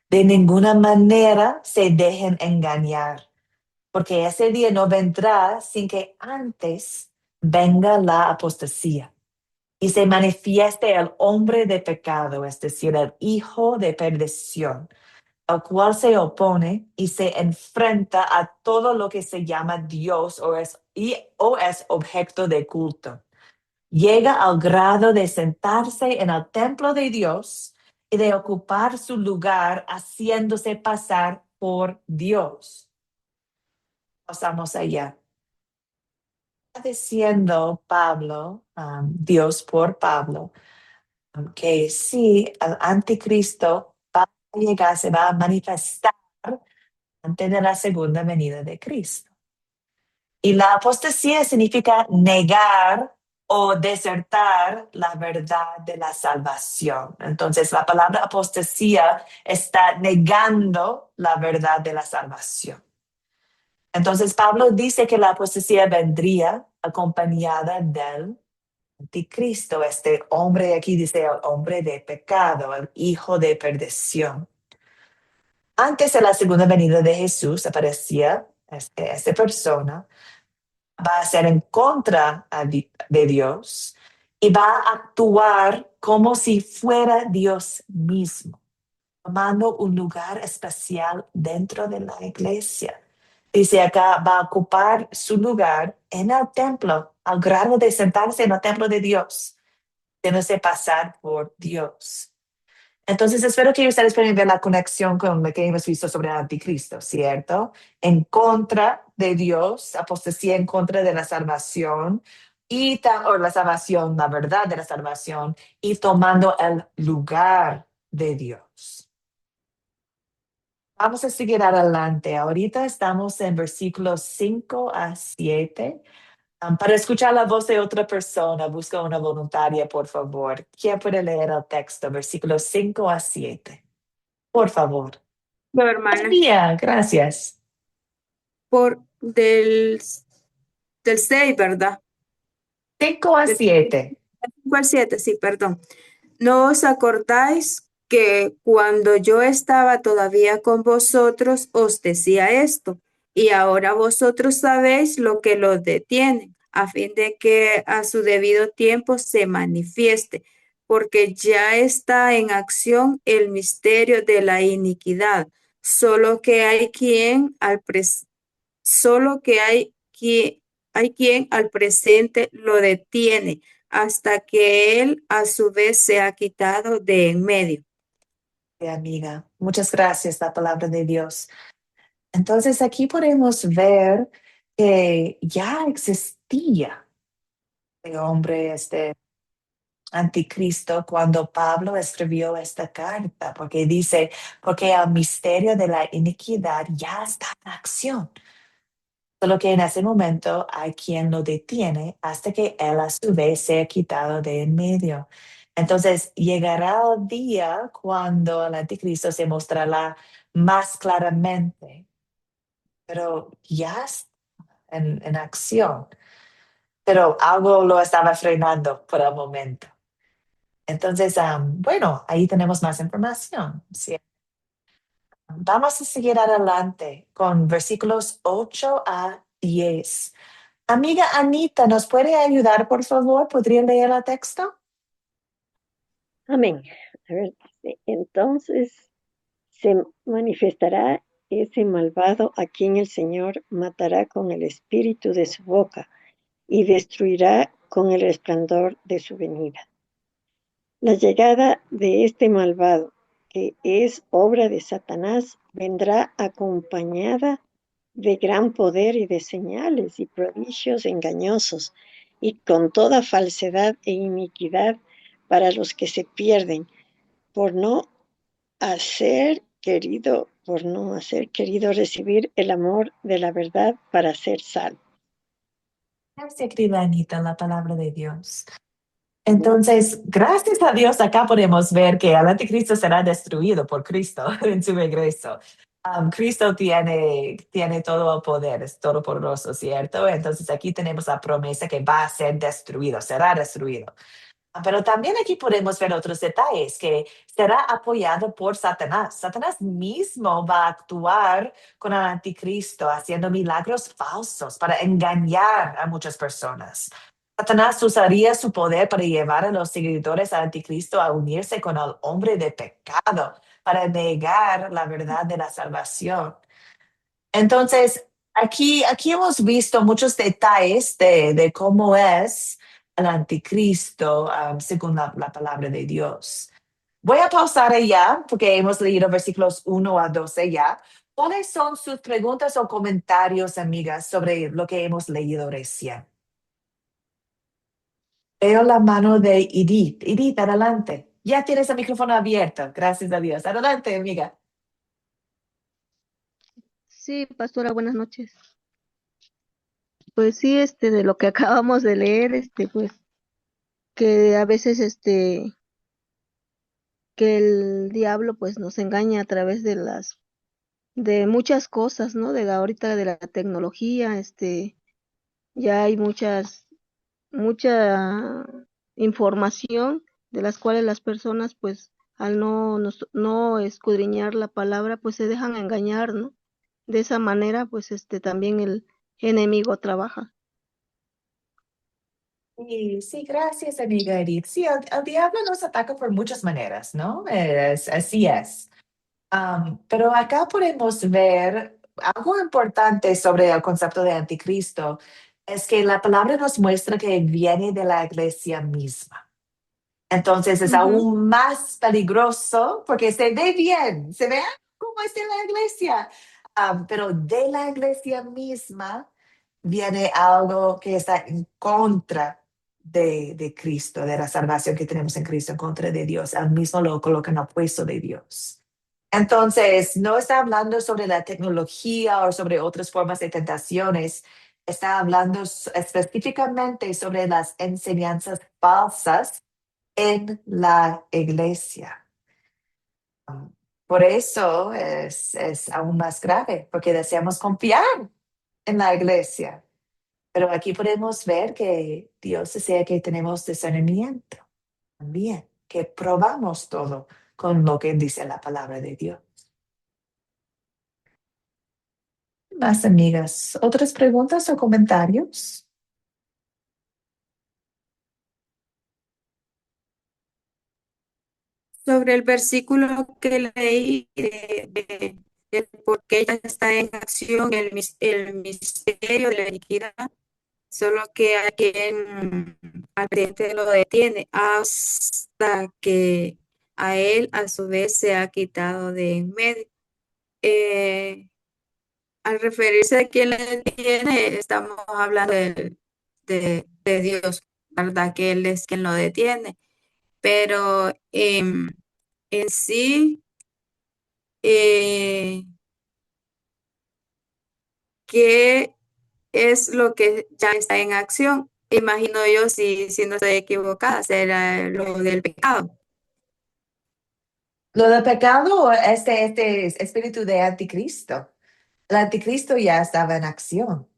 De ninguna manera se dejen engañar, porque ese día no vendrá sin que antes venga la apostasía y se manifieste el hombre de pecado, es decir, el hijo de perdición, el cual se opone y se enfrenta a todo lo que se llama Dios o es objeto de culto. Llega al grado de sentarse en el templo de Dios y de ocupar su lugar haciéndose pasar por Dios. Pasamos allá. Está diciendo Pablo, Dios por Pablo, que sí, el anticristo va a llegar, se va a manifestar antes de la segunda venida de Cristo. Y la apostasía significa negar o desertar la verdad de la salvación. Entonces, la palabra apostasía está negando la verdad de la salvación. Entonces, Pablo dice que la apostasía vendría acompañada del anticristo, este hombre, aquí dice el hombre de pecado, el hijo de perdición. Antes de la segunda venida de Jesús aparecía esta persona, va a ser en contra de Dios y va a actuar como si fuera Dios mismo, tomando un lugar especial dentro de la iglesia. Dice acá, va a ocupar su lugar en el templo, al grado de sentarse en el templo de Dios, haciéndose pasar por Dios. Entonces, espero que ustedes puedan ver la conexión con lo que hemos visto sobre el anticristo, ¿cierto? En contra de Dios, apostasía en contra de la salvación, o la salvación, la verdad de la salvación, y tomando el lugar de Dios. Vamos a seguir adelante. Ahorita estamos en versículos 5 a 7. Para escuchar la voz de otra persona, busca una voluntaria, por favor. ¿Quién puede leer el texto? Versículos 5 a 7. Por favor. No, hermana, Mía, gracias. por del 6, ¿verdad? 5 a Del 7. 5 al 7, sí, perdón. ¿No os acordáis que cuando yo estaba todavía con vosotros os decía esto? Y ahora vosotros sabéis lo que lo detiene, a fin de que a su debido tiempo se manifieste, porque ya está en acción el misterio de la iniquidad, solo que hay quien al solo que hay quien al presente lo detiene hasta que él a su vez se ha quitado de en medio. Amiga, muchas gracias, la palabra de Dios. Entonces aquí podemos ver que ya existía el hombre, este anticristo, cuando Pablo escribió esta carta, porque dice, porque el misterio de la iniquidad ya está en acción. Solo que en ese momento hay quien lo detiene hasta que él a su vez sea quitado de en medio. Entonces llegará el día cuando el anticristo se mostrará más claramente, pero ya está en acción. Pero algo lo estaba frenando por el momento. Entonces, bueno, ahí tenemos más información. ¿Sí? Vamos a seguir adelante con versículos 8 a 10. Amiga Anita, ¿nos puede ayudar, por favor? ¿Podría leer el texto? Amén. A ver, entonces se manifestará ese malvado a quien el Señor matará con el espíritu de su boca y destruirá con el resplandor de su venida. La llegada de este malvado, que es obra de Satanás, vendrá acompañada de gran poder y de señales y prodigios engañosos, y con toda falsedad e iniquidad para los que se pierden, por por no hacer querido recibir el amor de la verdad para ser salvo. Gracias, querida Anita, la palabra de Dios. Entonces, gracias a Dios, acá podemos ver que el anticristo será destruido por Cristo en su regreso. Cristo tiene todo el poder, es todopoderoso, ¿cierto? Entonces aquí tenemos la promesa que va a ser destruido, será destruido. Pero también aquí podemos ver otros detalles, que será apoyado por Satanás. Satanás mismo va a actuar con el anticristo, haciendo milagros falsos para engañar a muchas personas. Satanás usaría su poder para llevar a los seguidores al anticristo a unirse con el hombre de pecado, para negar la verdad de la salvación. Entonces, aquí hemos visto muchos detalles de cómo es el anticristo, según la palabra de Dios. Voy a pausar allá porque hemos leído versículos 1 a 12 ya. ¿Cuáles son sus preguntas o comentarios, amigas, sobre lo que hemos leído recién? Veo la mano de Edith. Edith, adelante. Ya tienes el micrófono abierto, gracias a Dios. Adelante, amiga. Sí, pastora, buenas noches. Pues sí, de lo que acabamos de leer, pues, que a veces, que el diablo, pues, nos engaña a través de muchas cosas, ¿no? Ahorita de la tecnología, ya hay mucha información de las cuales las personas, pues, al no escudriñar la palabra, pues se dejan engañar, ¿no? De esa manera, pues, también el enemigo trabaja. Sí, gracias, amiga Edith. Sí, el diablo nos ataca por muchas maneras, ¿no? Así es. Pero acá podemos ver algo importante sobre el concepto de anticristo, es que la palabra nos muestra que viene de la iglesia misma. Entonces es aún más peligroso porque se ve bien, se ve cómo es en la iglesia. Pero de la iglesia misma viene algo que está en contra de Cristo, de la salvación que tenemos en Cristo, en contra de Dios. Al mismo lo colocan opuesto de Dios. Entonces, no está hablando sobre la tecnología o sobre otras formas de tentaciones. Está hablando específicamente sobre las enseñanzas falsas en la iglesia. Por eso es aún más grave, porque deseamos confiar en la iglesia. Pero aquí podemos ver que Dios desea que tenemos discernimiento también, que probamos todo con lo que dice la palabra de Dios. Más amigas, ¿otras preguntas o comentarios? Sobre el versículo que leí de por qué ella está en acción, el misterio de la iniquidad, solo que a quien al creyente lo detiene hasta que a él a su vez se ha quitado de en medio. Al referirse a quien le detiene, estamos hablando de Dios, ¿verdad? Que Él es quien lo detiene. Pero en sí, ¿qué es lo que ya está en acción? Imagino yo, si no estoy equivocada, será lo del pecado. Lo del pecado, este espíritu de anticristo. El anticristo ya estaba en acción.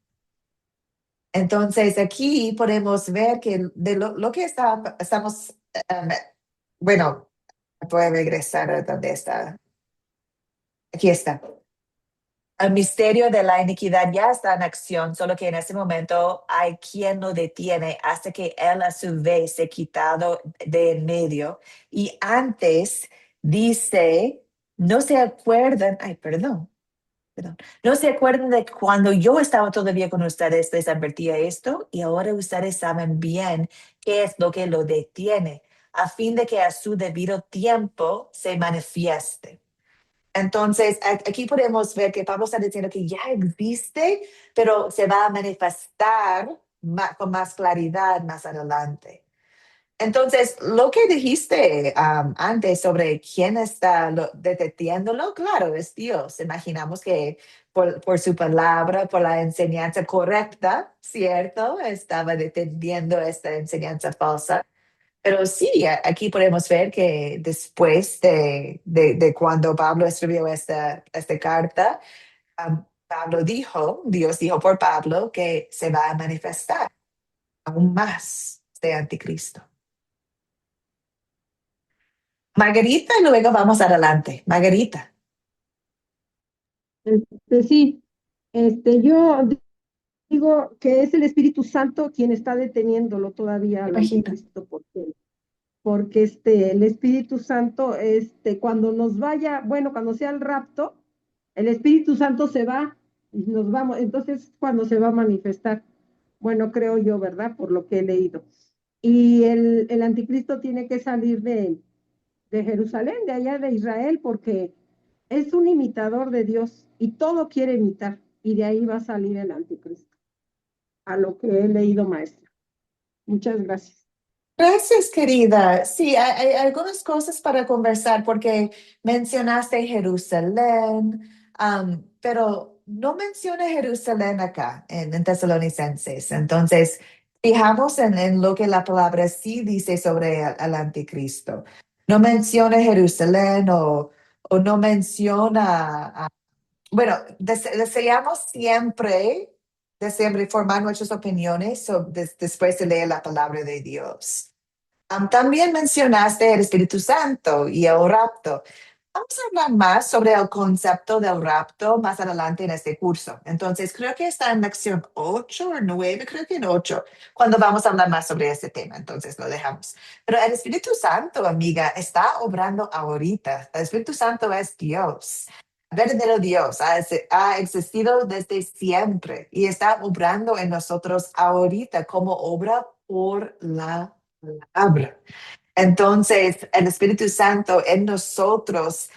Entonces aquí podemos ver que de lo que estamos, bueno, voy a regresar a donde está. Aquí está. El misterio de la iniquidad ya está en acción, solo que en ese momento hay quien lo detiene hasta que él a su vez se ha quitado de en medio. Y antes dice, no se acuerdan, perdón. No se acuerdan de cuando yo estaba todavía con ustedes, les advertía esto, y ahora ustedes saben bien qué es lo que lo detiene, a fin de que a su debido tiempo se manifieste. Entonces, aquí podemos ver que Pablo está diciendo que ya existe, pero se va a manifestar con más claridad más adelante. Entonces, lo que dijiste antes sobre quién está deteniéndolo, claro, es Dios. Imaginamos que por su palabra, por la enseñanza correcta, ¿cierto? Estaba deteniendo esta enseñanza falsa. Pero sí, aquí podemos ver que después de cuando Pablo escribió esta carta, Pablo dijo, Dios dijo por Pablo que se va a manifestar aún más de anticristo. Margarita, y luego vamos adelante. Margarita. Sí, yo digo que es el Espíritu Santo quien está deteniéndolo todavía al Imagina. anticristo, porque el Espíritu Santo, cuando nos vaya, bueno, cuando sea el rapto, el Espíritu Santo se va y nos vamos, entonces cuando se va a manifestar, bueno, creo yo, ¿verdad? Por lo que he leído. Y el anticristo tiene que salir de Jerusalén, de allá de Israel, porque es un imitador de Dios y todo quiere imitar, y de ahí va a salir el anticristo, a lo que he leído, maestra. Muchas gracias. Gracias, querida. Sí, hay algunas cosas para conversar porque mencionaste Jerusalén, pero no menciona Jerusalén acá en Tesalonicenses. Entonces, fijamos en lo que la palabra sí dice sobre el anticristo. No menciona Jerusalén o no menciona. Bueno, deseamos siempre formar nuestras opiniones después de leer la palabra de Dios. También mencionaste el Espíritu Santo y el rapto. Vamos a hablar más sobre el concepto del rapto más adelante en este curso. Entonces, creo que está en lección 8 o 9, creo que en 8, cuando vamos a hablar más sobre este tema. Entonces, lo dejamos. Pero el Espíritu Santo, amiga, está obrando ahorita. El Espíritu Santo es Dios. Verdadero Dios ha existido desde siempre y está obrando en nosotros ahorita como obra por la palabra. Entonces, el Espíritu Santo en nosotros,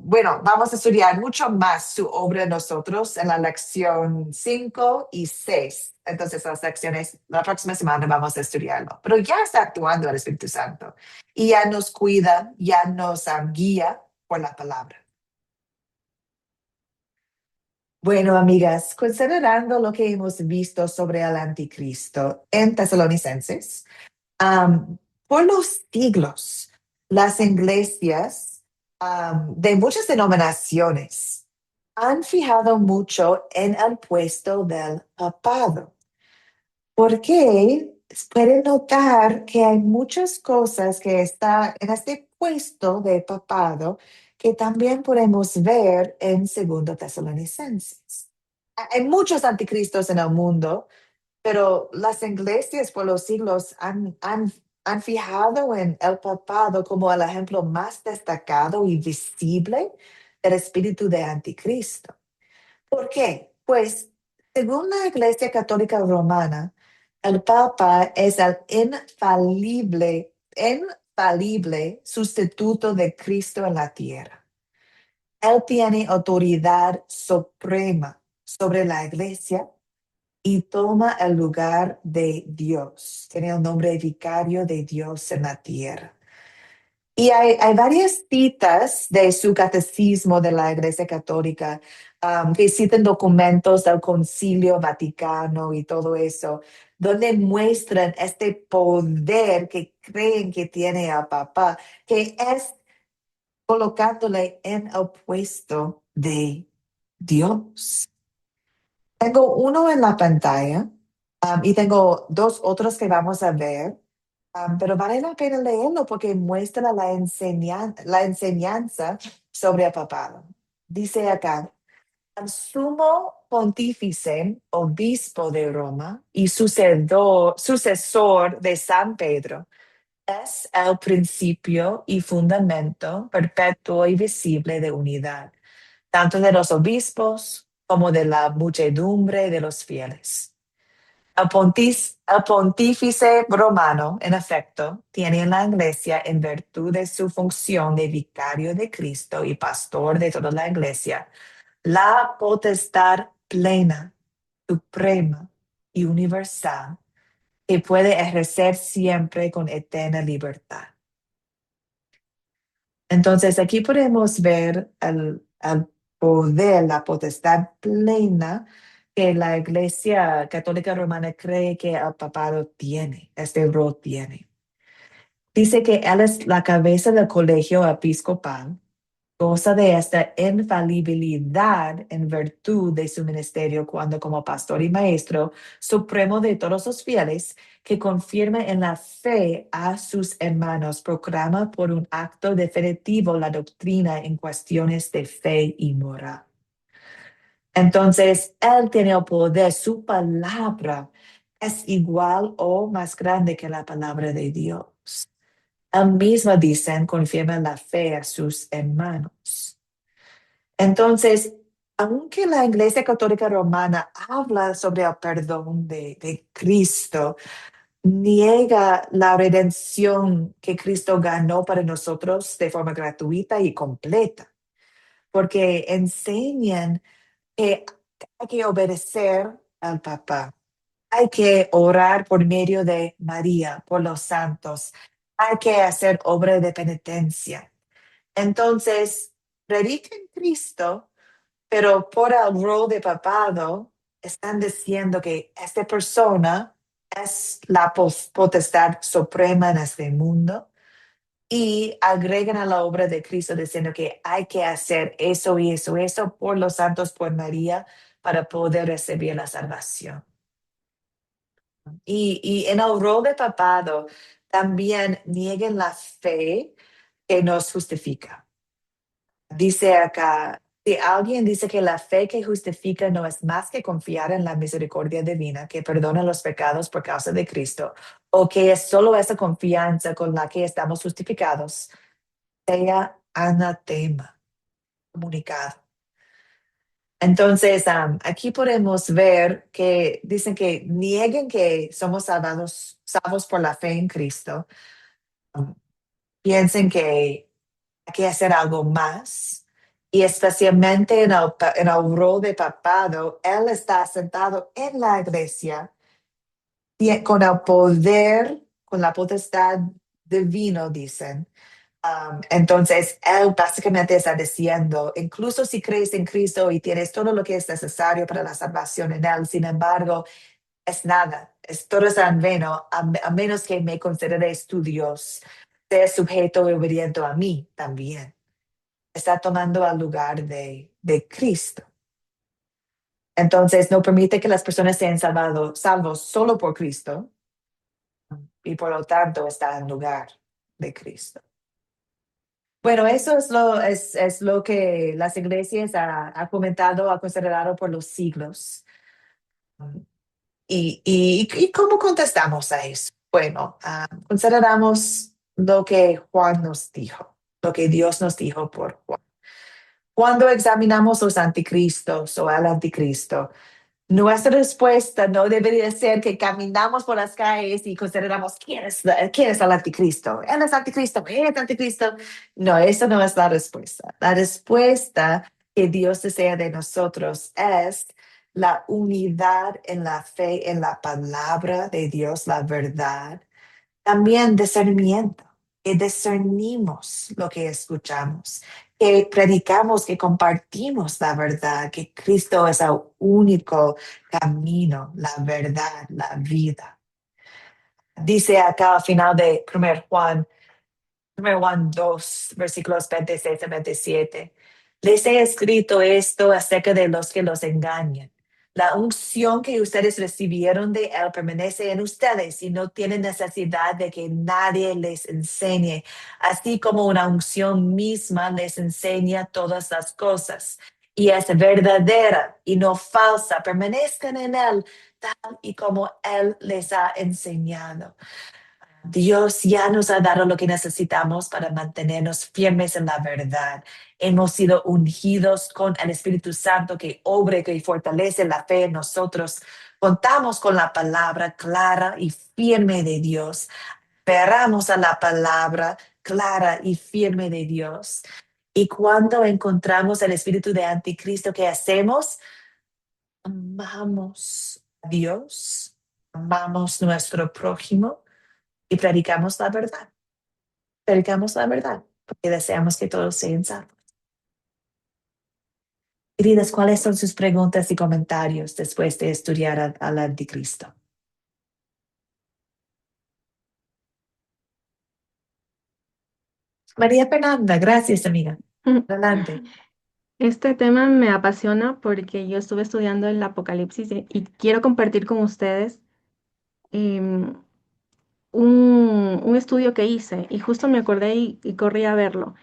bueno, vamos a estudiar mucho más su obra en nosotros en la lección 5 y 6. Entonces, las lecciones, la próxima semana vamos a estudiarlo. Pero ya está actuando el Espíritu Santo y ya nos cuida, ya nos guía por la palabra. Bueno, amigas, considerando lo que hemos visto sobre el anticristo en Tesalonicenses, por los siglos, las iglesias de muchas denominaciones han fijado mucho en el puesto del papado, porque pueden notar que hay muchas cosas que están en este puesto de papado que también podemos ver en Segundo Tesalonicenses. Hay muchos anticristos en el mundo, pero las iglesias por los siglos han fijado en el papado como el ejemplo más destacado y visible del espíritu de anticristo. ¿Por qué? Pues, según la Iglesia Católica Romana, el Papa es el infalible sustituto de Cristo en la tierra. Él tiene autoridad suprema sobre la Iglesia y toma el lugar de Dios. Tiene el nombre de vicario de Dios en la tierra. Y hay varias citas de su catecismo de la Iglesia Católica que citan documentos del Concilio Vaticano y todo eso, donde muestran este poder que creen que tiene el Papa, que es colocándole en el puesto de Dios. Tengo uno en la pantalla y tengo dos otros que vamos a ver, pero vale la pena leerlo porque muestra la enseñanza sobre el papado. Dice acá, el sumo pontífice, obispo de Roma y sucesor de San Pedro, es el principio y fundamento perpetuo y visible de unidad, tanto de los obispos como de la muchedumbre de los fieles. El pontífice romano, en efecto, tiene en la iglesia, en virtud de su función de vicario de Cristo y pastor de toda la iglesia, la potestad plena, suprema y universal que puede ejercer siempre con eterna libertad. Entonces, aquí podemos ver el poder, la potestad plena que la Iglesia Católica Romana cree que el papado tiene, este rol tiene. Dice que él es la cabeza del colegio episcopal, goza de esta infalibilidad en virtud de su ministerio cuando como pastor y maestro supremo de todos los fieles que confirma en la fe a sus hermanos, proclama por un acto definitivo la doctrina en cuestiones de fe y moral. Entonces, él tiene el poder, su palabra es igual o más grande que la palabra de Dios. Él mismo, dicen, confirma la fe a sus hermanos. Entonces, aunque la Iglesia Católica Romana habla sobre el perdón de Cristo, niega la redención que Cristo ganó para nosotros de forma gratuita y completa, porque enseñan que hay que obedecer al Papa. Hay que orar por medio de María, por los santos. Hay que hacer obra de penitencia. Entonces, predican Cristo, pero por el rol de papado, están diciendo que esta persona es la potestad suprema en este mundo y agregan a la obra de Cristo diciendo que hay que hacer eso y eso, eso por los santos, por María, para poder recibir la salvación. Y en el rol de papado también niegan la fe que nos justifica. Dice acá, si alguien dice que la fe que justifica no es más que confiar en la misericordia divina que perdona los pecados por causa de Cristo, o que es solo esa confianza con la que estamos justificados, sea anatema, comunicado. Entonces, aquí podemos ver que dicen que nieguen que somos salvos por la fe en Cristo. Piensen que hay que hacer algo más. Y especialmente en el rol de papado, él está sentado en la iglesia con el poder, con la potestad divino, dicen. Entonces, él básicamente está diciendo, incluso si crees en Cristo y tienes todo lo que es necesario para la salvación en él, sin embargo, es nada, todo es en vano, a menos que me consideres tu Dios, seas sujeto y obediente a mí también. Está tomando el lugar de Cristo. Entonces, no permite que las personas sean salvos solo por Cristo y por lo tanto está en lugar de Cristo. Bueno, eso es lo que las iglesias ha comentado, ha considerado por los siglos. ¿Y cómo contestamos a eso? Bueno, consideramos lo que Juan nos dijo, lo que Dios nos dijo por Juan. Cuando examinamos los anticristos o al anticristo, nuestra respuesta no debería ser que caminamos por las calles y consideramos quién es el anticristo. Él es anticristo, él es anticristo. No, esa no es la respuesta. La respuesta que Dios desea de nosotros es la unidad en la fe, en la palabra de Dios, la verdad. También discernimiento, que discernimos lo que escuchamos, que predicamos, que compartimos la verdad, que Cristo es el único camino, la verdad, la vida. Dice acá al final de 1 Juan 2, versículos 26 a 27. Les he escrito esto acerca de los que los engañan. La unción que ustedes recibieron de Él permanece en ustedes y no tienen necesidad de que nadie les enseñe, así como una unción misma les enseña todas las cosas. Y es verdadera y no falsa. Permanezcan en Él tal y como Él les ha enseñado. Dios ya nos ha dado lo que necesitamos para mantenernos firmes en la verdad. Hemos sido ungidos con el Espíritu Santo que obra, que fortalece la fe en nosotros. Contamos con la palabra clara y firme de Dios. Aferramos a la palabra clara y firme de Dios. Y cuando encontramos el espíritu de anticristo, ¿qué hacemos? Amamos a Dios, amamos nuestro prójimo y predicamos la verdad. Predicamos la verdad porque deseamos que todos sean salvos. Queridas, ¿cuáles son sus preguntas y comentarios después de estudiar al anticristo? María Fernanda, gracias, amiga. Adelante. Este tema me apasiona porque yo estuve estudiando el Apocalipsis y quiero compartir con ustedes em, un estudio que hice y justo me acordé y corrí a verlo.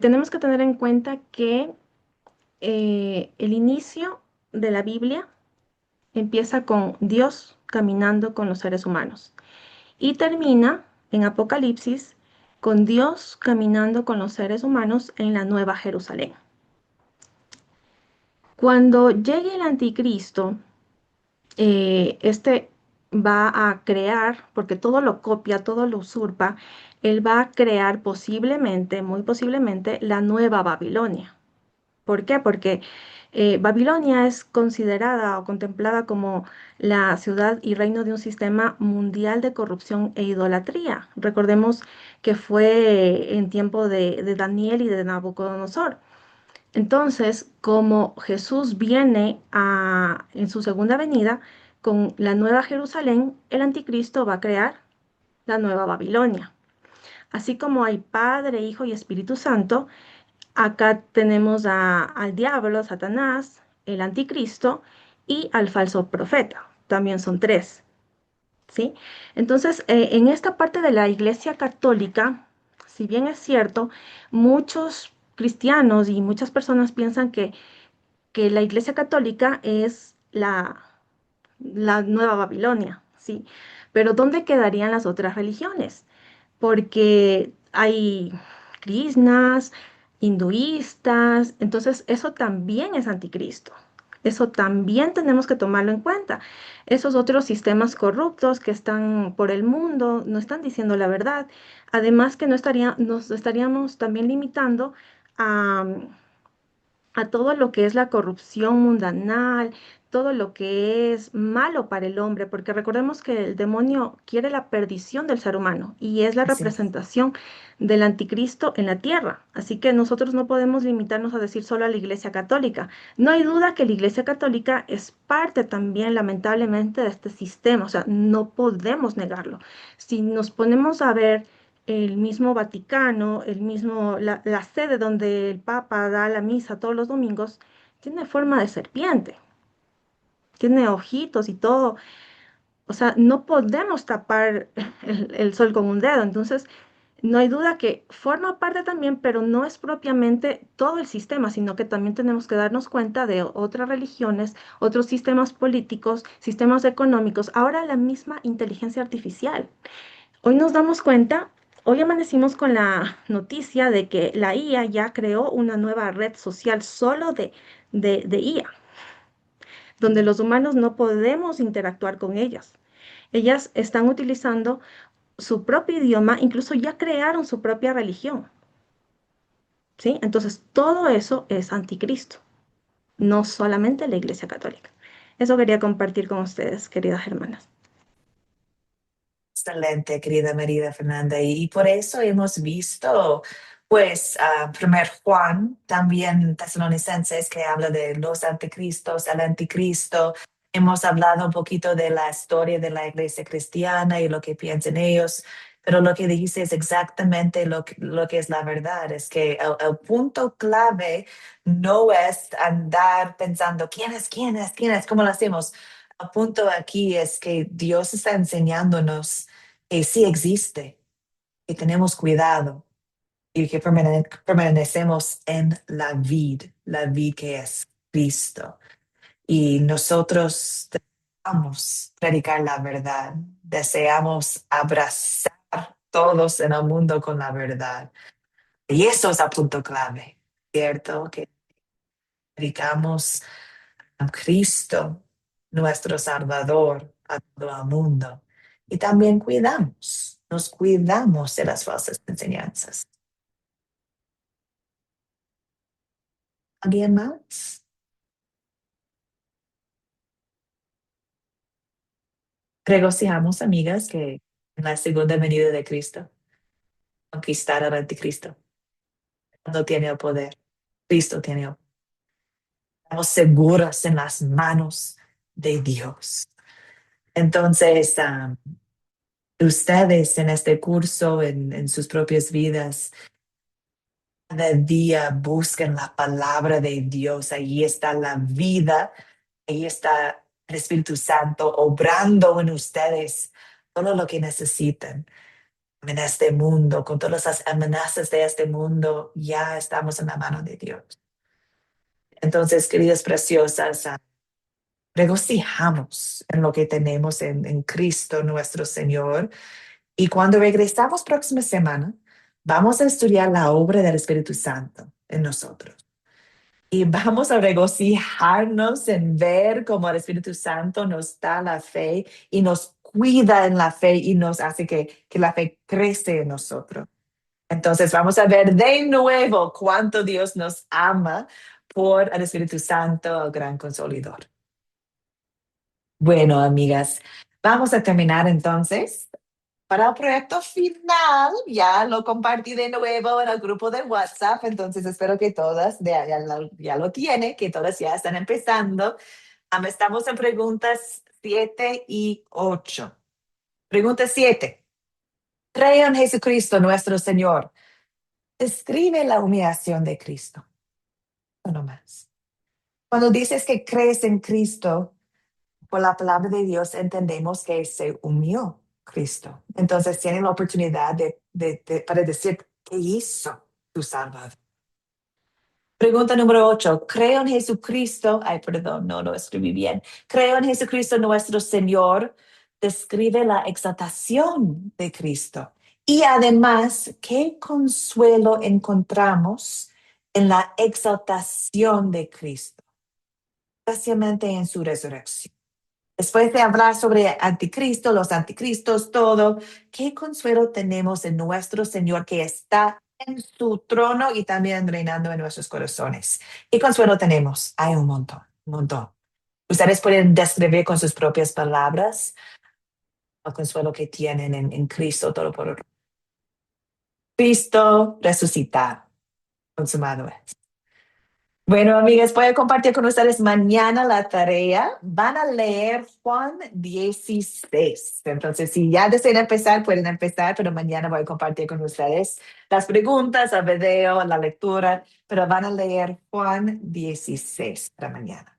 Tenemos que tener en cuenta que el inicio de la Biblia empieza con Dios caminando con los seres humanos y termina en Apocalipsis con Dios caminando con los seres humanos en la Nueva Jerusalén. Cuando llegue el anticristo, este va a crear, porque todo lo copia, todo lo usurpa, él va a crear posiblemente, muy posiblemente, la nueva Babilonia. ¿Por qué? Porque Babilonia es considerada o contemplada como la ciudad y reino de un sistema mundial de corrupción e idolatría. Recordemos que fue en tiempo de Daniel y de Nabucodonosor. Entonces, como Jesús viene en su segunda venida con la nueva Jerusalén, el anticristo va a crear la nueva Babilonia. Así como hay Padre, Hijo y Espíritu Santo, acá tenemos al diablo, Satanás, el anticristo y al falso profeta. También son tres, ¿sí? Entonces, en esta parte de la Iglesia Católica, si bien es cierto, muchos cristianos y muchas personas piensan que la Iglesia Católica es la nueva Babilonia, ¿sí? Pero ¿dónde quedarían las otras religiones? Porque hay krishnas, hinduistas, entonces eso también es anticristo. Eso también tenemos que tomarlo en cuenta. Esos otros sistemas corruptos que están por el mundo no están diciendo la verdad. Además que nos estaríamos también limitando a, a todo lo que es la corrupción mundanal, todo lo que es malo para el hombre, porque recordemos que el demonio quiere la perdición del ser humano y es la Así es. representación del anticristo en la tierra. Así que nosotros no podemos limitarnos a decir solo a la Iglesia Católica. No hay duda que la Iglesia Católica es parte también, lamentablemente, de este sistema, o sea, no podemos negarlo. Si nos ponemos a ver el mismo Vaticano, la sede donde el Papa da la misa todos los domingos, tiene forma de serpiente, tiene ojitos y todo. O sea, no podemos tapar el sol con un dedo. Entonces, no hay duda que forma parte también, pero no es propiamente todo el sistema, sino que también tenemos que darnos cuenta de otras religiones, otros sistemas políticos, sistemas económicos, ahora la misma inteligencia artificial. Hoy nos damos cuenta, hoy amanecimos con la noticia de que la IA ya creó una nueva red social solo de IA, donde los humanos no podemos interactuar con ellas. Ellas están utilizando su propio idioma, incluso ya crearon su propia religión, ¿sí? Entonces, todo eso es anticristo, no solamente la Iglesia Católica. Eso quería compartir con ustedes, queridas hermanas. Excelente, querida María Fernanda. Y por eso hemos visto, pues, primer Juan, también Tesalonicenses, que habla de los anticristos, el anticristo. Hemos hablado un poquito de la historia de la iglesia cristiana y lo que piensan ellos, pero lo que dice es exactamente lo que es la verdad. Es que el punto clave no es andar pensando, ¿quién es, quién es, quién es? ¿Cómo lo hacemos? El punto aquí es que Dios está enseñándonos que sí existe, que tenemos cuidado y que permanecemos en la vid que es Cristo. Y nosotros deseamos predicar la verdad, deseamos abrazar todos en el mundo con la verdad. Y eso es el punto clave, ¿cierto? Que predicamos a Cristo, nuestro Salvador, a todo el mundo. Y también nos cuidamos de las falsas enseñanzas. ¿Alguien más? Regocijamos, amigas, que en la segunda venida de Cristo, conquistar al anticristo. No tiene el poder. Cristo tiene el poder. Estamos seguras en las manos de Dios. Entonces, ustedes en este curso, en sus propias vidas, cada día busquen la palabra de Dios. Ahí está la vida, ahí está el Espíritu Santo obrando en ustedes todo lo que necesitan. En este mundo, con todas las amenazas de este mundo, ya estamos en la mano de Dios. Entonces, queridas preciosas, regocijamos en lo que tenemos en Cristo nuestro Señor. Y cuando regresamos próxima semana, vamos a estudiar la obra del Espíritu Santo en nosotros. Y vamos a regocijarnos en ver cómo el Espíritu Santo nos da la fe y nos cuida en la fe y nos hace que la fe crece en nosotros. Entonces vamos a ver de nuevo cuánto Dios nos ama por el Espíritu Santo, el gran consolador. Bueno, amigas, vamos a terminar entonces. Para el proyecto final, ya lo compartí de nuevo en el grupo de WhatsApp, entonces espero que todas ya lo tienen, que todas ya están empezando. Estamos en preguntas 7 y 8. Pregunta 7. Creo en Jesucristo nuestro Señor. Describe la humillación de Cristo. No más. Cuando dices que crees en Cristo, por la palabra de Dios entendemos que se humilló Cristo. Entonces tienen la oportunidad para decir qué hizo tu Salvador. Pregunta número 8. Creo en Jesucristo. Ay, perdón, no lo escribí bien. Creo en Jesucristo nuestro Señor. Describe la exaltación de Cristo. Y además, ¿qué consuelo encontramos en la exaltación de Cristo? Especialmente en su resurrección. Después de hablar sobre anticristo, los anticristos, todo, ¿qué consuelo tenemos en nuestro Señor que está en su trono y también reinando en nuestros corazones? ¿Qué consuelo tenemos? Hay un montón, un montón. Ustedes pueden describir con sus propias palabras el consuelo que tienen en Cristo todo por Cristo resucitado, consumado es. Bueno, amigas, voy a compartir con ustedes mañana la tarea. Van a leer Juan 16. Entonces, si ya desean empezar, pueden empezar, pero mañana voy a compartir con ustedes las preguntas, el video, la lectura, pero van a leer Juan 16 para mañana.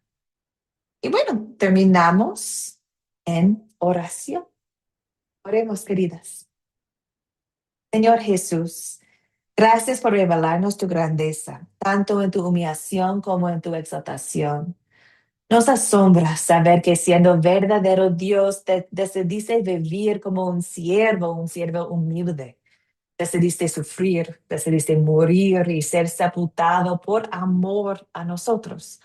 Y bueno, terminamos en oración. Oremos, queridas. Señor Jesús, gracias por revelarnos tu grandeza, tanto en tu humillación como en tu exaltación. Nos asombra saber que siendo verdadero Dios, decidiste vivir como un siervo humilde. Decidiste sufrir, decidiste morir y ser sepultado por amor a nosotros.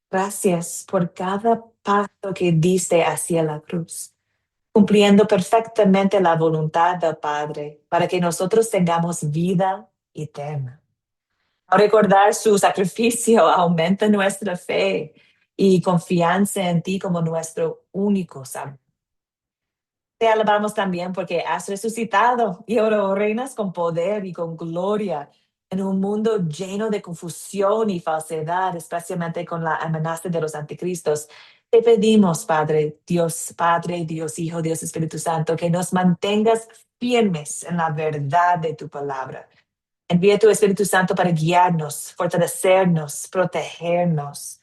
Gracias por cada paso que diste hacia la cruz, cumpliendo perfectamente la voluntad del Padre para que nosotros tengamos vida eterna. Al recordar su sacrificio, aumenta nuestra fe y confianza en ti como nuestro único Salvador. Te alabamos también porque has resucitado y ahora reinas con poder y con gloria en un mundo lleno de confusión y falsedad, especialmente con la amenaza de los anticristos. Te pedimos, Padre, Dios Hijo, Dios Espíritu Santo, que nos mantengas firmes en la verdad de tu palabra. Envía tu Espíritu Santo para guiarnos, fortalecernos, protegernos.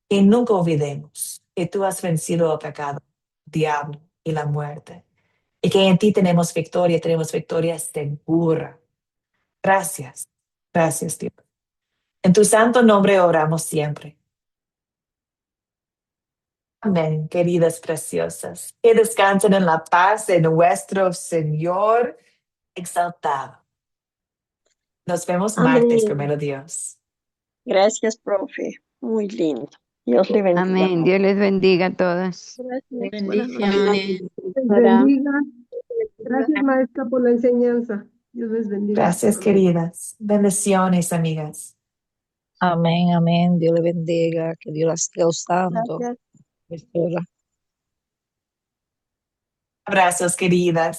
Que nunca olvidemos que tú has vencido el pecado, el diablo y la muerte. Y que en ti tenemos victoria segura. Gracias, gracias Dios. En tu santo nombre oramos siempre. Amén, queridas preciosas. Que descansen en la paz de nuestro Señor exaltado. Nos vemos martes, Amén. primero Dios. Gracias, profe. Muy lindo. Dios le bendiga Amén. mucho. Dios les bendiga a todos. Gracias, buenas noches. Bendiciones. Les bendiga. Gracias, maestra, por la enseñanza. Dios les bendiga. Gracias, Amén. queridas. Bendiciones, amigas. Amén, amén. Dios le bendiga, que Dios la siga usando. Gracias. Pastora. Abrazos, queridas.